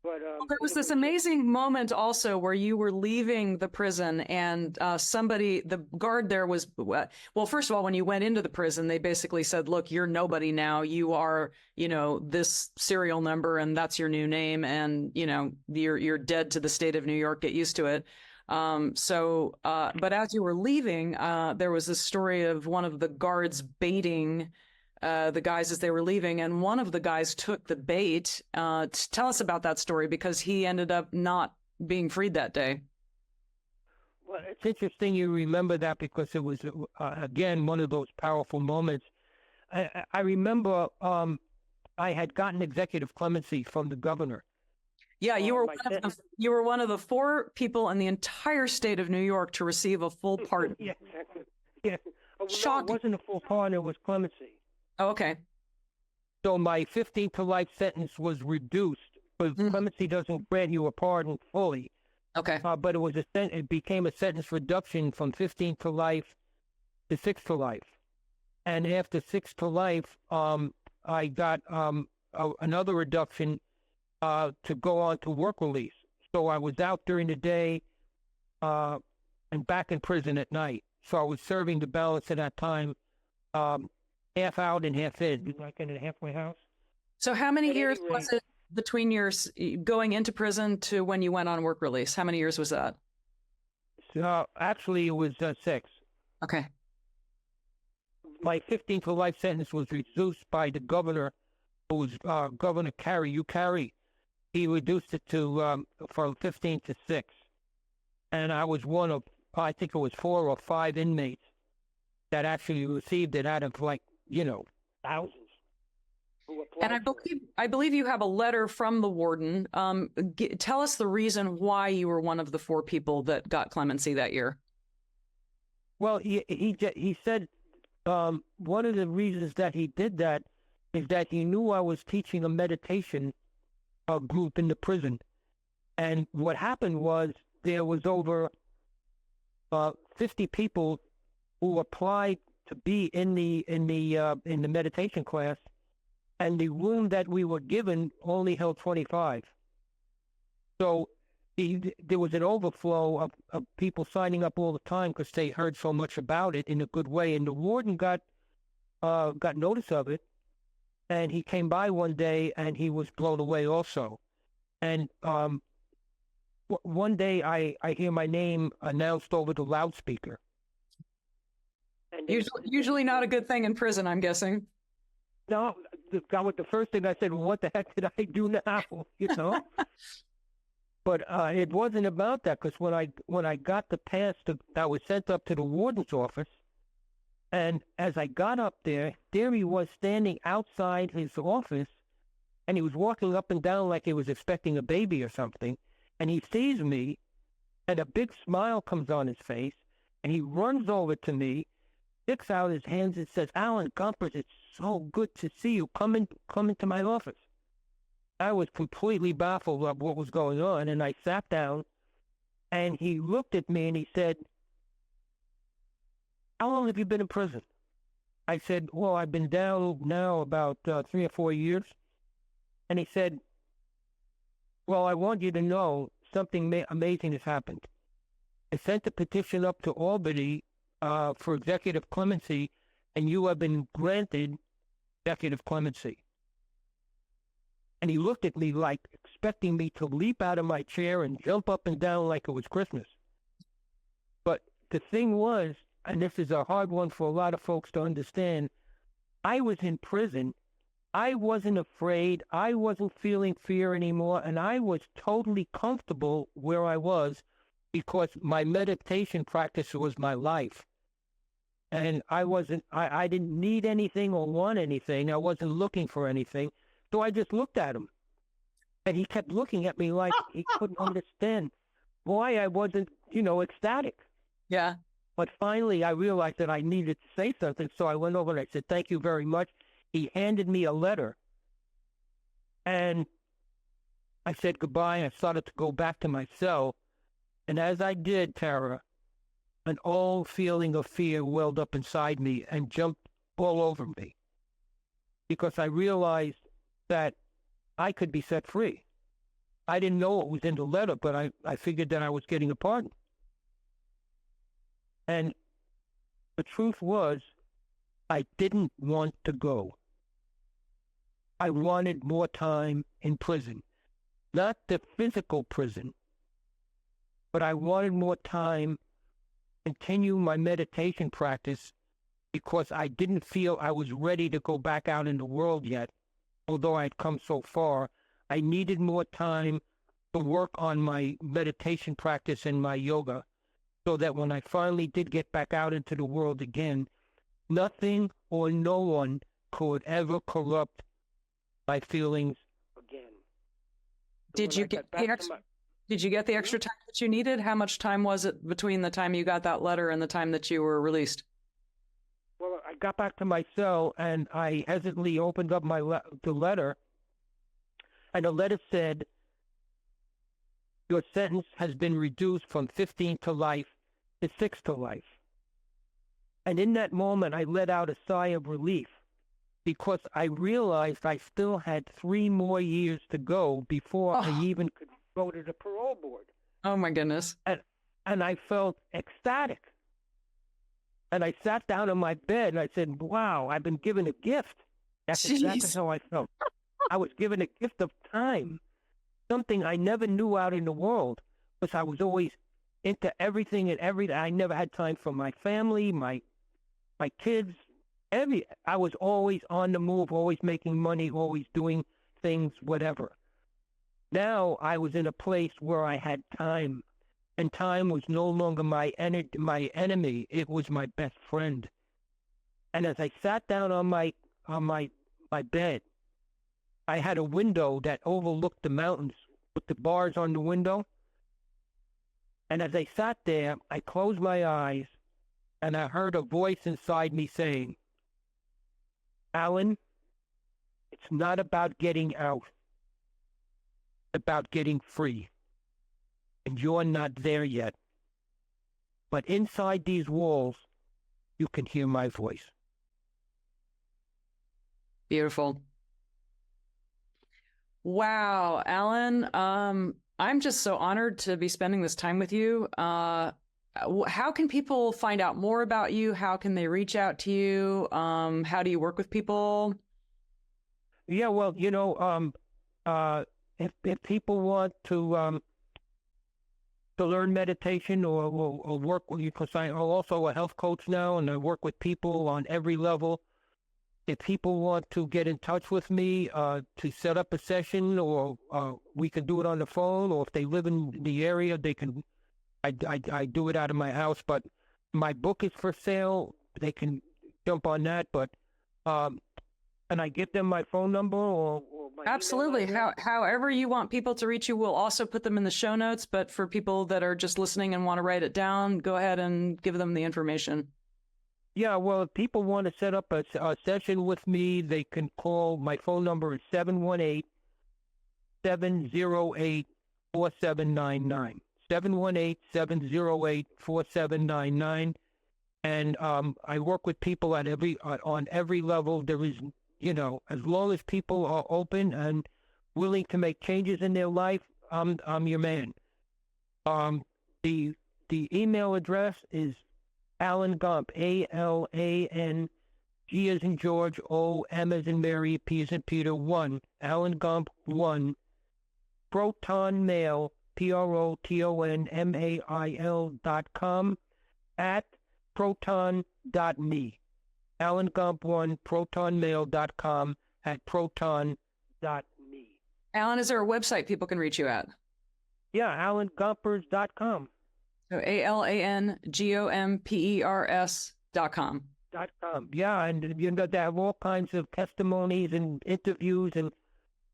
But Well, there was this amazing moment also where you were leaving the prison and the guard there was, well, first of all, when you went into the prison, they basically said, "Look, you're nobody now. You are, this serial number, and that's your new name. And, you're dead to the state of New York. Get used to it." But as you were leaving, there was this story of one of the guards baiting the guys as they were leaving, and one of the guys took the bait. Tell us about that story because he ended up not being freed that day. Well, it's interesting you remember that because it was, again, one of those powerful moments. I remember I had gotten executive clemency from the governor. Yeah, you were one of the 4 people in the entire state of New York to receive a full pardon. Yeah, exactly. Yeah. Oh, no, Shocking. it wasn't a full pardon, it was clemency. Oh, okay. So my 15 to life sentence was reduced, but clemency doesn't grant you a pardon fully. Okay. But it became a sentence reduction from 15 to life to 6 to life. And after 6 to life, I got another reduction to go on to work release. So I was out during the day and back in prison at night. So I was serving the balance of that time, half out and half in, like in a halfway house. So how many years was it between your going into prison to when you went on work release? How many years was that? So actually, it was 6. Okay. My 15 to life sentence was reduced by the governor, who was Governor Carey. He reduced it to from 15 to 6, and I was one of, I think it was 4 or 5 inmates that actually received it out of thousands. And I believe you have a letter from the warden. Tell us the reason why you were one of the 4 people that got clemency that year. Well, he said one of the reasons that he did that is that he knew I was teaching a meditation group in the prison, and what happened was there was over 50 people who applied to be in the meditation class, and the room that we were given only held 25. So there was an overflow of people signing up all the time because they heard so much about it in a good way. And the warden got notice of it, and he came by one day, and he was blown away also. And one day I hear my name announced over the loudspeaker. And Usually not a good thing in prison, I'm guessing. No, the first thing I said, well, what the heck did I do now? You know? But it wasn't about that, because when I got the pass, I was sent up to the warden's office, and as I got up there he was standing outside his office, and he was walking up and down like he was expecting a baby or something, and he sees me, and a big smile comes on his face, and he runs over to me, sticks out his hands and says, "Alan Gompers, it's so good to see you. Come into my office." I was completely baffled of what was going on, and I sat down, and he looked at me and he said, "How long have you been in prison?" I said, "Well, I've been down now about 3 or 4 years." And he said, "Well, I want you to know something amazing has happened. I sent a petition up to Albany for executive clemency, and you have been granted executive clemency." And he looked at me like expecting me to leap out of my chair and jump up and down like it was Christmas. But the thing was, and this is a hard one for a lot of folks to understand, I was in prison. I wasn't afraid. I wasn't feeling fear anymore. And I was totally comfortable where I was because my meditation practice was my life. And I didn't need anything or want anything. I wasn't looking for anything. So I just looked at him, and he kept looking at me like he couldn't understand why I wasn't, ecstatic. Yeah. But finally, I realized that I needed to say something, so I went over and I said, "Thank you very much." He handed me a letter, and I said goodbye, and I started to go back to my cell. And as I did, Tara, an old feeling of fear welled up inside me and jumped all over me, because I realized that I could be set free. I didn't know what was in the letter, but I figured that I was getting a pardon. And the truth was, I didn't want to go. I wanted more time in prison. Not the physical prison, but I wanted more time to continue my meditation practice, because I didn't feel I was ready to go back out in the world yet. Although I had come so far, I needed more time to work on my meditation practice and my yoga, so that when I finally did get back out into the world again, nothing or no one could ever corrupt my feelings again. Did you get the extra time that you needed? How much time was it between the time you got that letter and the time that you were released? Well, I got back to my cell, and I hesitantly opened up the letter, and the letter said, "Your sentence has been reduced from 15 to life to 6 to life." And in that moment, I let out a sigh of relief, because I realized I still had 3 more years to go before I even could go to the parole board. Oh, my goodness. And I felt ecstatic. And I sat down on my bed, and I said, "Wow, I've been given a gift." That's exactly how I felt. I was given a gift of time, something I never knew out in the world, because I was always into everything and everything. I never had time for my family, my kids. I was always on the move, always making money, always doing things, whatever. Now I was in a place where I had time. And time was no longer my enemy. It was my best friend. And as I sat down on my bed, I had a window that overlooked the mountains with the bars on the window. And as I sat there, I closed my eyes, and I heard a voice inside me saying, "Alan, it's not about getting out. It's about getting free. And you're not there yet. But inside these walls, you can hear my voice. Beautiful. Wow, Alan. I'm just so honored to be spending this time with you. How can people find out more about you? How can they reach out to you? How do you work with people? Yeah, well, if people want to learn meditation or work with you, because I'm also a health coach now, and I work with people on every level. If people want to get in touch with me to set up a session, or we can do it on the phone, or if they live in the area, they can. I do it out of my house, but my book is for sale. They can jump on that, but can I give them my phone number or my Absolutely. However you want people to reach you, we'll also put them in the show notes. But for people that are just listening and want to write it down, go ahead and give them the information. Yeah, well, if people want to set up a session with me, they can call. My phone number is 718-708-4799. 718-708-4799. And I work with people at on every level. There is, as long as people are open and willing to make changes in their life, I'm your man. The email address is Alan Gomp, ALAN, G as in George, O, M as in Mary, P as in Peter, 1, Alan Gomp 1, protonmail, PROTONMAIL.com, at proton.me. Alan Gomp 1, protonmail.com, at proton.me. Alan, is there a website people can reach you at? Yeah, alangompers.com. So ALANGOMPERS.com. Yeah, and they have all kinds of testimonies and interviews, and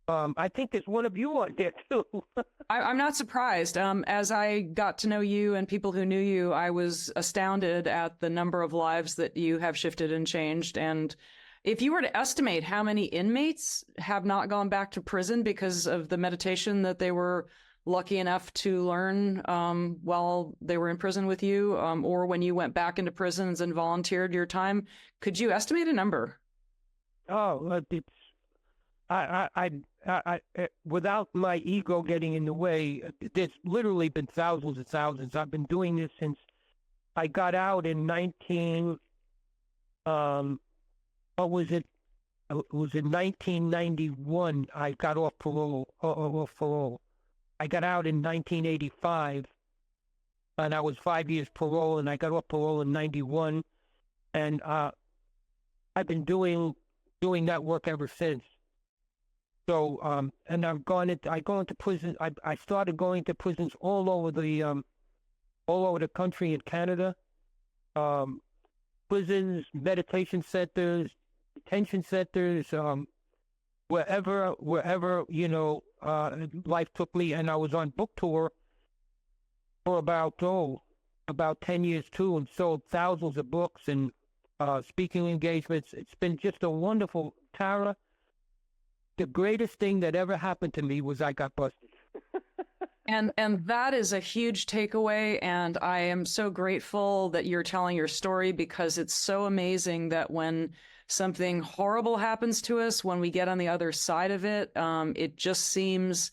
I think there's one of you on there too. I'm not surprised. As I got to know you and people who knew you, I was astounded at the number of lives that you have shifted and changed. And if you were to estimate how many inmates have not gone back to prison because of the meditation that they were lucky enough to learn while they were in prison with you, or when you went back into prisons and volunteered your time, could you estimate a number? Oh, it's I without my ego getting in the way, there's literally been thousands and thousands. I've been doing this since I got out in 1991. I got off parole. I got out in 1985, and I was 5 years parole, and I got off parole in 91, and I've been doing that work ever since. So, and I go into prison. I started going to prisons all over the country in Canada, prisons, meditation centers, detention centers, wherever life took me. And I was on book tour for about 10 years too, and sold thousands of books and speaking engagements. It's been just a wonderful, Tara. The greatest thing that ever happened to me was I got busted. And that is a huge takeaway, and I am so grateful that you're telling your story, because it's so amazing that when something horrible happens to us, when we get on the other side of it, it just seems,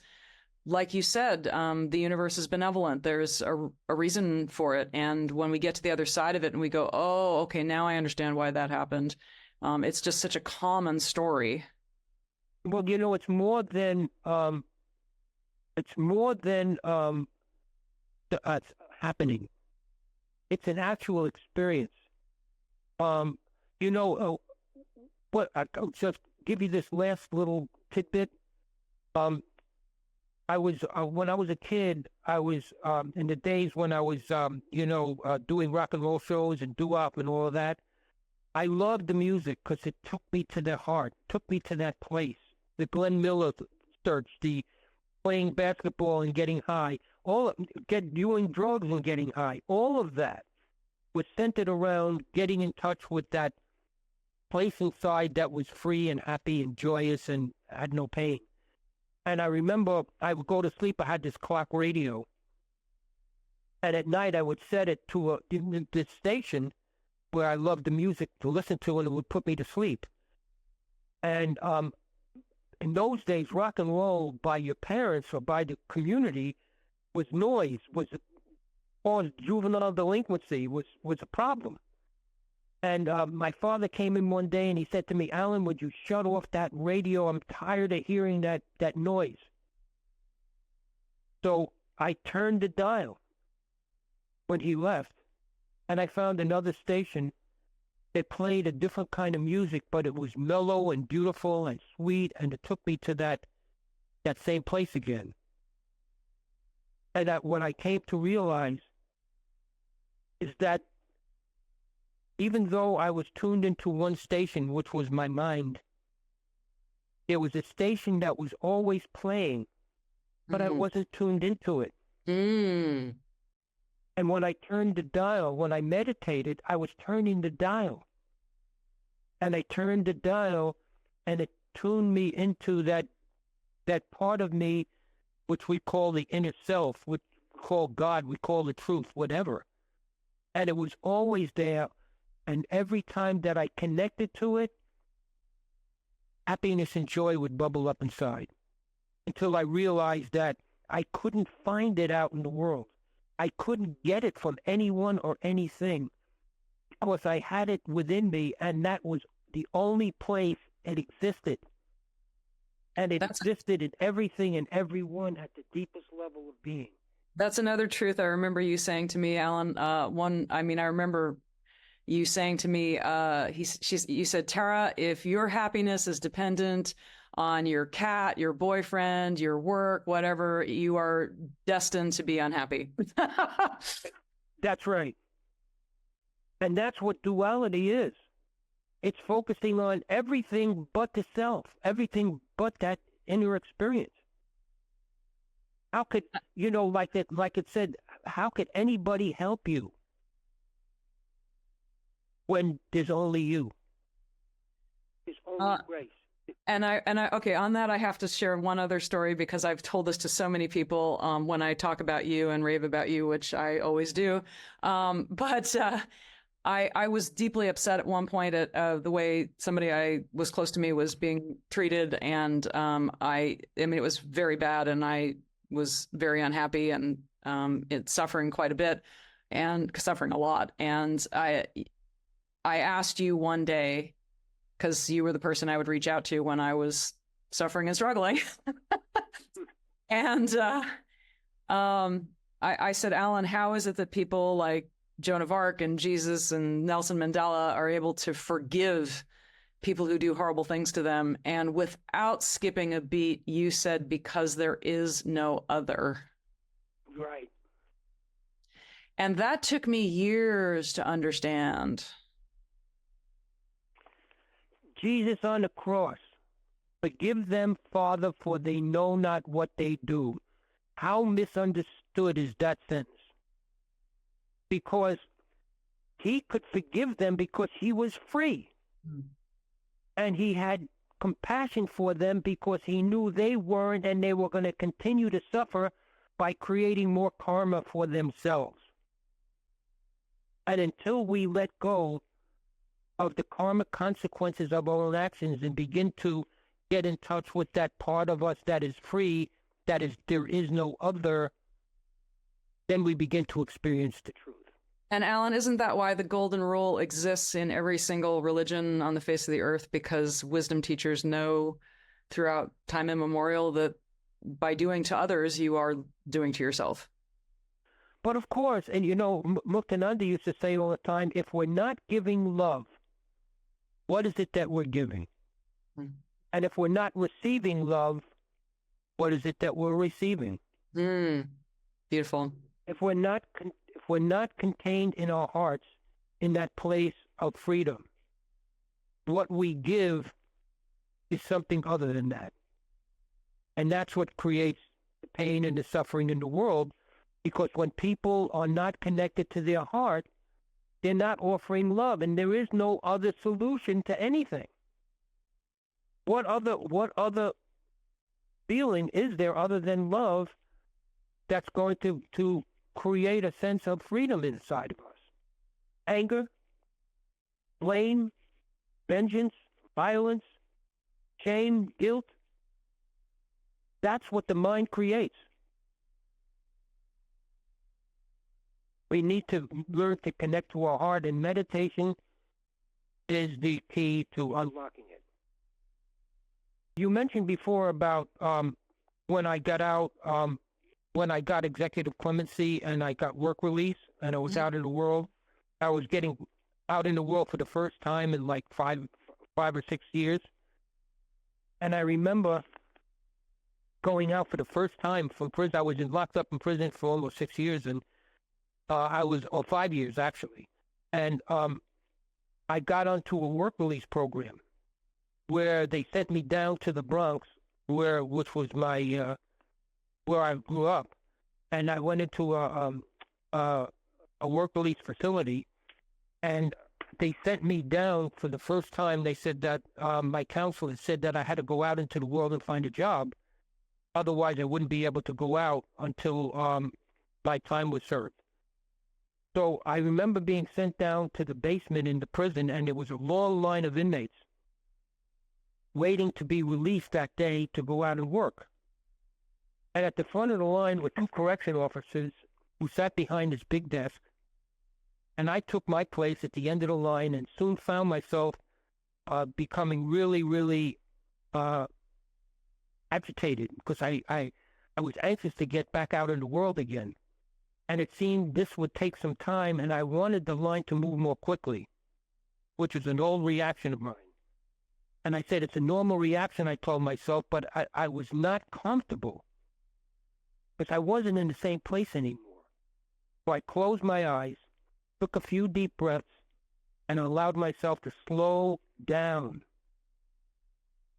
like you said, the universe is benevolent. There's a reason for it, and when we get to the other side of it and we go, oh, okay, now I understand why that happened. It's just such a common story. Well, it's more than happening. It's an actual experience. I'll just give you this last little tidbit. I was when I was a kid, I was in the days when I was doing rock and roll shows and doo-wop and all of that. I loved the music because it took me to the heart, took me to that place. The Glenn Miller search, the playing basketball and getting high, doing drugs and getting high, all of that was centered around getting in touch with that place inside that was free and happy and joyous and had no pain. And I remember I would go to sleep, I had this clock radio, And at night, I would set it to this station where I loved the music to listen to, and it would put me to sleep. And in those days, rock and roll by your parents or by the community was noise, was caused juvenile delinquency, was a problem. And my father came in one day and he said to me, Alan, would you shut off that radio? I'm tired of hearing that noise. So I turned the dial when he left, and I found another station that played a different kind of music, but it was mellow and beautiful and sweet, and it took me to that same place again. And that what I came to realize is that even though I was tuned into one station, which was my mind, there was a station that was always playing, but I wasn't tuned into it. Mm. And when I turned the dial, when I meditated, I was turning the dial. And I turned the dial, and it tuned me into that part of me, which we call the inner self, which we call God, we call the truth, whatever. And it was always there. And every time that I connected to it, happiness and joy would bubble up inside, until I realized that I couldn't find it out in the world. I couldn't get it from anyone or anything, because I had it within me, and that was the only place it existed. And it existed in everything and everyone at the deepest level of being. That's another truth I remember you saying to me, Alan. I remember you saying to me, you said, Tara, if your happiness is dependent on your cat, your boyfriend, your work, whatever, you are destined to be unhappy. That's right. And that's what duality is. It's focusing on everything but the self, everything but that inner experience. How could, like it said, how could anybody help you when there's only you? There's only grace. And I okay, on that I have to share one other story, because I've told this to so many people when I talk about you and rave about you, which I always do. But I was deeply upset at one point at the way somebody I was close to me was being treated, and I mean, it was very bad, and I was very unhappy, and it's suffering quite a bit, and suffering a lot. And I asked you one day, because you were the person I would reach out to when I was suffering and struggling. And I said, Alan, how is it that people like Joan of Arc and Jesus and Nelson Mandela are able to forgive people who do horrible things to them? And without skipping a beat, you said, because there is no other. Right. And that took me years to understand. Jesus on the cross, forgive them, Father, for they know not what they do. How misunderstood is that sentence? Because he could forgive them because he was free. And he had compassion for them because he knew they weren't, and they were going to continue to suffer by creating more karma for themselves. And until we let go of the karmic consequences of our own actions and begin to get in touch with that part of us that is free, that is, there is no other, then we begin to experience the truth. And Alan, isn't that why the golden rule exists in every single religion on the face of the earth? Because wisdom teachers know throughout time immemorial that by doing to others, you are doing to yourself. But of course, and Muktananda used to say all the time, if we're not giving love, what is it that we're giving? And if we're not receiving love, what is it that we're receiving? Beautiful. If we're not contained in our hearts, in that place of freedom, what we give is something other than that. And that's what creates the pain and the suffering in the world, because when people are not connected to their heart, they're not offering love, and there is no other solution to anything. What other feeling is there other than love that's going to create a sense of freedom inside of us. Anger, blame, vengeance, violence, shame, guilt. That's what the mind creates. We need to learn to connect to our heart, and meditation is the key to unlocking it. You mentioned before about when I got out, when I got executive clemency and I got work release and I was out in the world. I was getting out in the world for the first time in like five or 6 years. And I remember going out for the first time from prison. I was locked up in prison for almost 6 years, and 5 years actually. And I got onto a work release program where they sent me down to the Bronx, which was my where I grew up, and I went into a work release facility, and they sent me down for the first time. They said that my counselor said that I had to go out into the world and find a job, otherwise I wouldn't be able to go out until my time was served. So I remember being sent down to the basement in the prison, and there was a long line of inmates waiting to be released that day to go out and work. And at the front of the line were 2 correction officers who sat behind this big desk. And I took my place at the end of the line and soon found myself becoming really, really agitated because I was anxious to get back out in the world again. And it seemed this would take some time, and I wanted the line to move more quickly, which is an old reaction of mine. And I said, it's a normal reaction, I told myself, but I was not comfortable because I wasn't in the same place anymore. So I closed my eyes, took a few deep breaths, and allowed myself to slow down.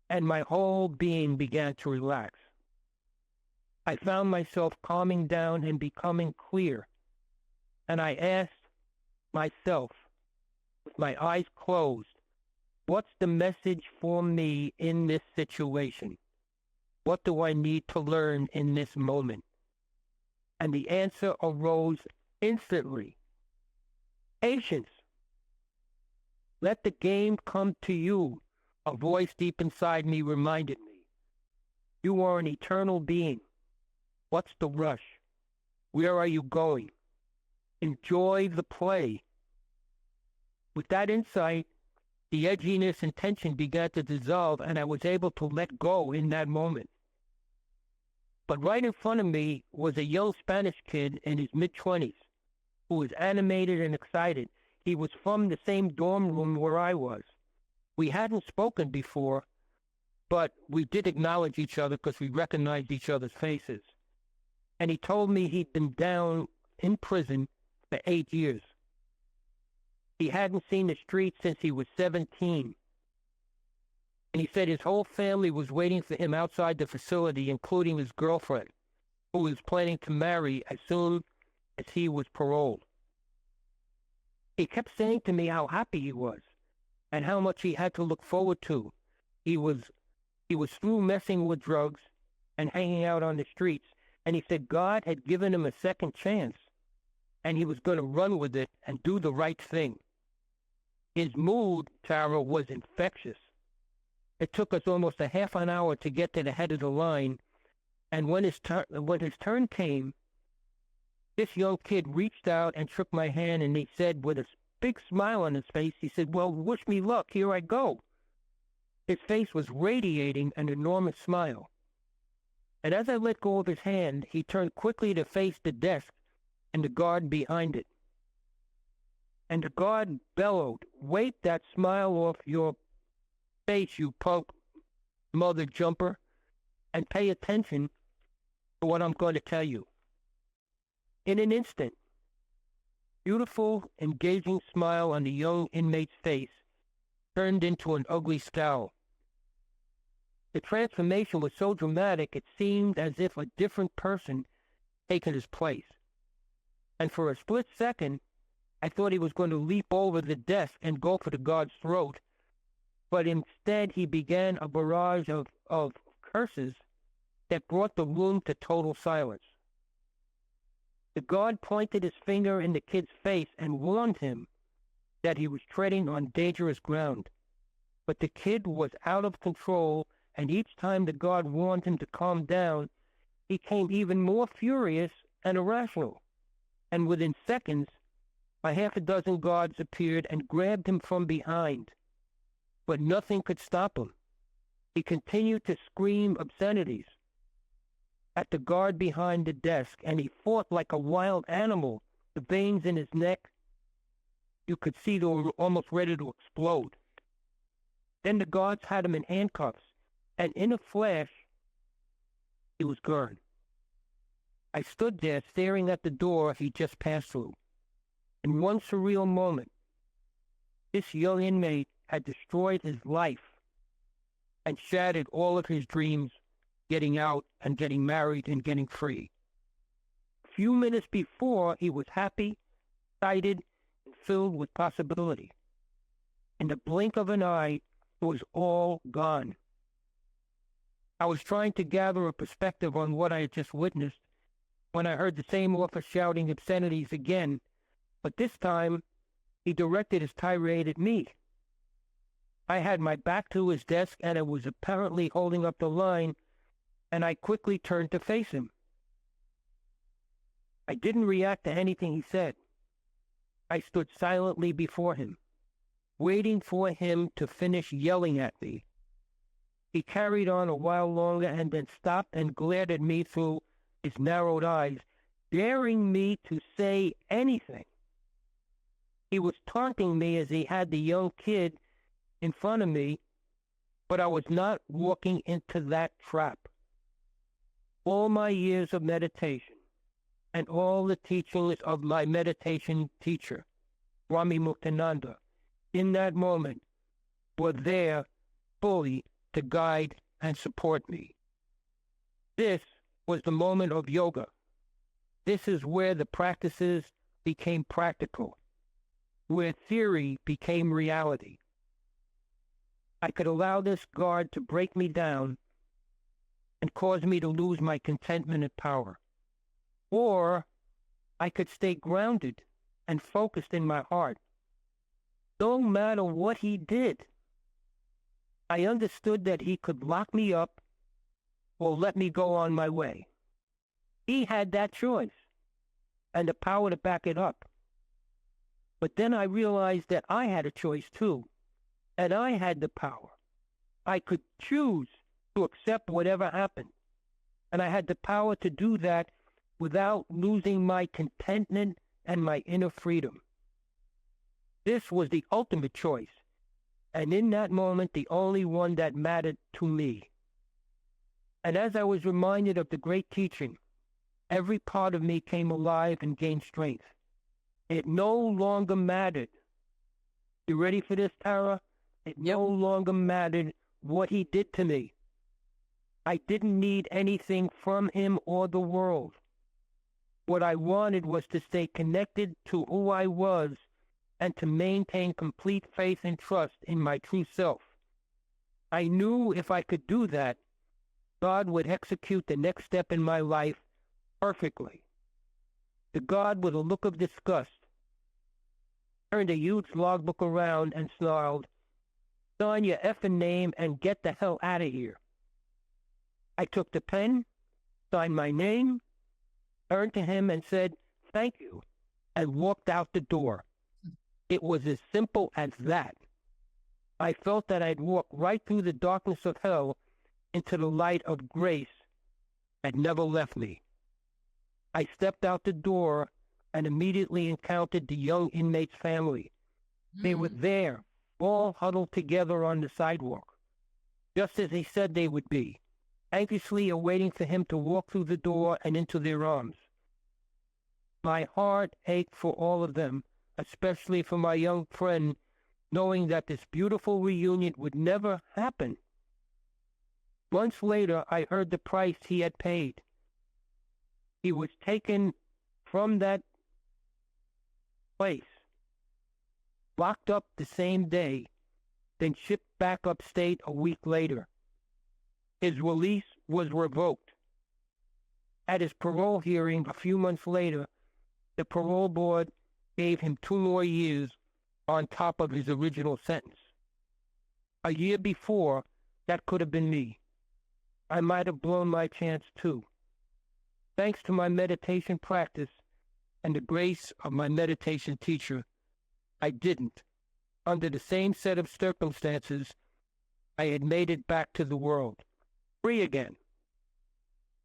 And my whole being began to relax. I found myself calming down and becoming clear. And I asked myself, with my eyes closed, what's the message for me in this situation? What do I need to learn in this moment? And the answer arose instantly. Patience. Let the game come to you. A voice deep inside me reminded me. You are an eternal being. What's the rush? Where are you going? Enjoy the play. With that insight, the edginess and tension began to dissolve, and I was able to let go in that moment. But right in front of me was a young Spanish kid in his mid-20s who was animated and excited. He was from the same dorm room where I was. We hadn't spoken before, but we did acknowledge each other because we recognized each other's faces. And he told me he'd been down in prison for 8 years. He hadn't seen the streets since he was 17. And he said his whole family was waiting for him outside the facility, including his girlfriend, who was planning to marry as soon as he was paroled. He kept saying to me how happy he was and how much he had to look forward to. He was through messing with drugs and hanging out on the streets. And he said God had given him a second chance, and he was going to run with it and do the right thing. His mood, Tara, was infectious. It took us almost a half an hour to get to the head of the line, and when his turn came, this young kid reached out and shook my hand, and he said with a big smile on his face, he said, well, wish me luck, here I go. His face was radiating an enormous smile. And as I let go of his hand, he turned quickly to face the desk and the guard behind it. And the guard bellowed, wipe that smile off your face, you punk mother jumper, and pay attention to what I'm going to tell you. In an instant, beautiful, engaging smile on the young inmate's face turned into an ugly scowl. The transformation was so dramatic, it seemed as if a different person taken his place. And for a split second, I thought he was going to leap over the desk and go for the guard's throat. But instead, he began a barrage of curses that brought the room to total silence. The guard pointed his finger in the kid's face and warned him that he was treading on dangerous ground. But the kid was out of control, and each time the guard warned him to calm down, he became even more furious and irrational. And within seconds, a half a dozen guards appeared and grabbed him from behind. But nothing could stop him. He continued to scream obscenities at the guard behind the desk, and he fought like a wild animal. The veins in his neck, you could see they were almost ready to explode. Then the guards had him in handcuffs, and in a flash, he was gone. I stood there staring at the door he just passed through. In one surreal moment, this young inmate had destroyed his life and shattered all of his dreams, getting out and getting married and getting free. A few minutes before, he was happy, excited, and filled with possibility. In the blink of an eye, it was all gone. I was trying to gather a perspective on what I had just witnessed when I heard the same officer shouting obscenities again, but this time he directed his tirade at me. I had my back to his desk, and I was apparently holding up the line, and I quickly turned to face him. I didn't react to anything he said. I stood silently before him, waiting for him to finish yelling at me. He carried on a while longer and then stopped and glared at me through his narrowed eyes, daring me to say anything. He was taunting me as he had the young kid in front of me, but I was not walking into that trap. All my years of meditation and all the teachings of my meditation teacher, Swami Muktananda, in that moment were there fully to guide and support me. This was the moment of yoga. This is where the practices became practical, where theory became reality. I could allow this guard to break me down and cause me to lose my contentment and power. Or I could stay grounded and focused in my heart. No matter what he did, I understood that he could lock me up or let me go on my way. He had that choice and the power to back it up. But then I realized that I had a choice too, and I had the power. I could choose to accept whatever happened, and I had the power to do that without losing my contentment and my inner freedom. This was the ultimate choice, and in that moment, the only one that mattered to me. And as I was reminded of the great teaching, every part of me came alive and gained strength. It no longer mattered. You ready for this, Tara? It no longer mattered what he did to me. I didn't need anything from him or the world. What I wanted was to stay connected to who I was and to maintain complete faith and trust in my true self. I knew if I could do that, God would execute the next step in my life perfectly. The God, with a look of disgust, turned a huge logbook around and snarled, "Sign your effing name and get the hell out of here." I took the pen, signed my name, turned to him and said, "Thank you," and walked out the door. It was as simple as that. I felt that I'd walked right through the darkness of hell into the light of grace that never left me. I stepped out the door and immediately encountered the young inmate's family. They were there, all huddled together on the sidewalk, just as he said they would be, anxiously awaiting for him to walk through the door and into their arms. My heart ached for all of them, especially for my young friend, knowing that this beautiful reunion would never happen. Months later, I heard the price he had paid. He was taken from that place, locked up the same day, then shipped back upstate a week later. His release was revoked. At his parole hearing a few months later, the parole board gave him 2 more years on top of his original sentence. A year before, that could have been me. I might have blown my chance too. Thanks to my meditation practice and the grace of my meditation teacher, I didn't. Under the same set of circumstances, I had made it back to the world, free again.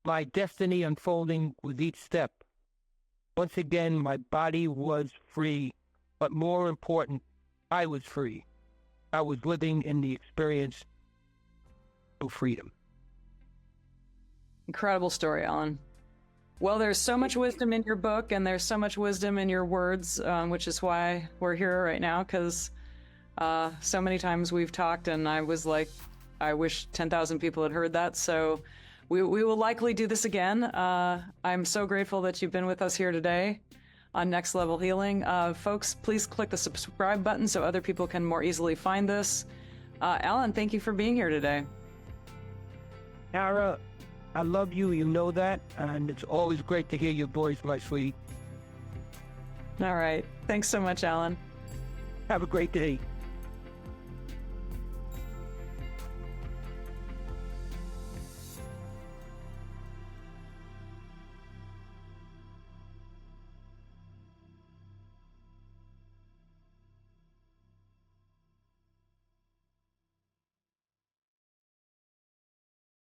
My destiny unfolding with each step. Once again, my body was free, but more important, I was free. I was living in the experience of freedom. Incredible story, Alan. Well, there's so much wisdom in your book, and there's so much wisdom in your words, which is why we're here right now, because so many times we've talked, and I was like, I wish 10,000 people had heard that. So we will likely do this again. I'm so grateful that you've been with us here today on Next Level Healing. Folks, please click the subscribe button so other people can more easily find this. Alan, thank you for being here today. Tara, I love you, you know that, and it's always great to hear your voice, my sweetie. All right. Thanks so much, Alan. Have a great day.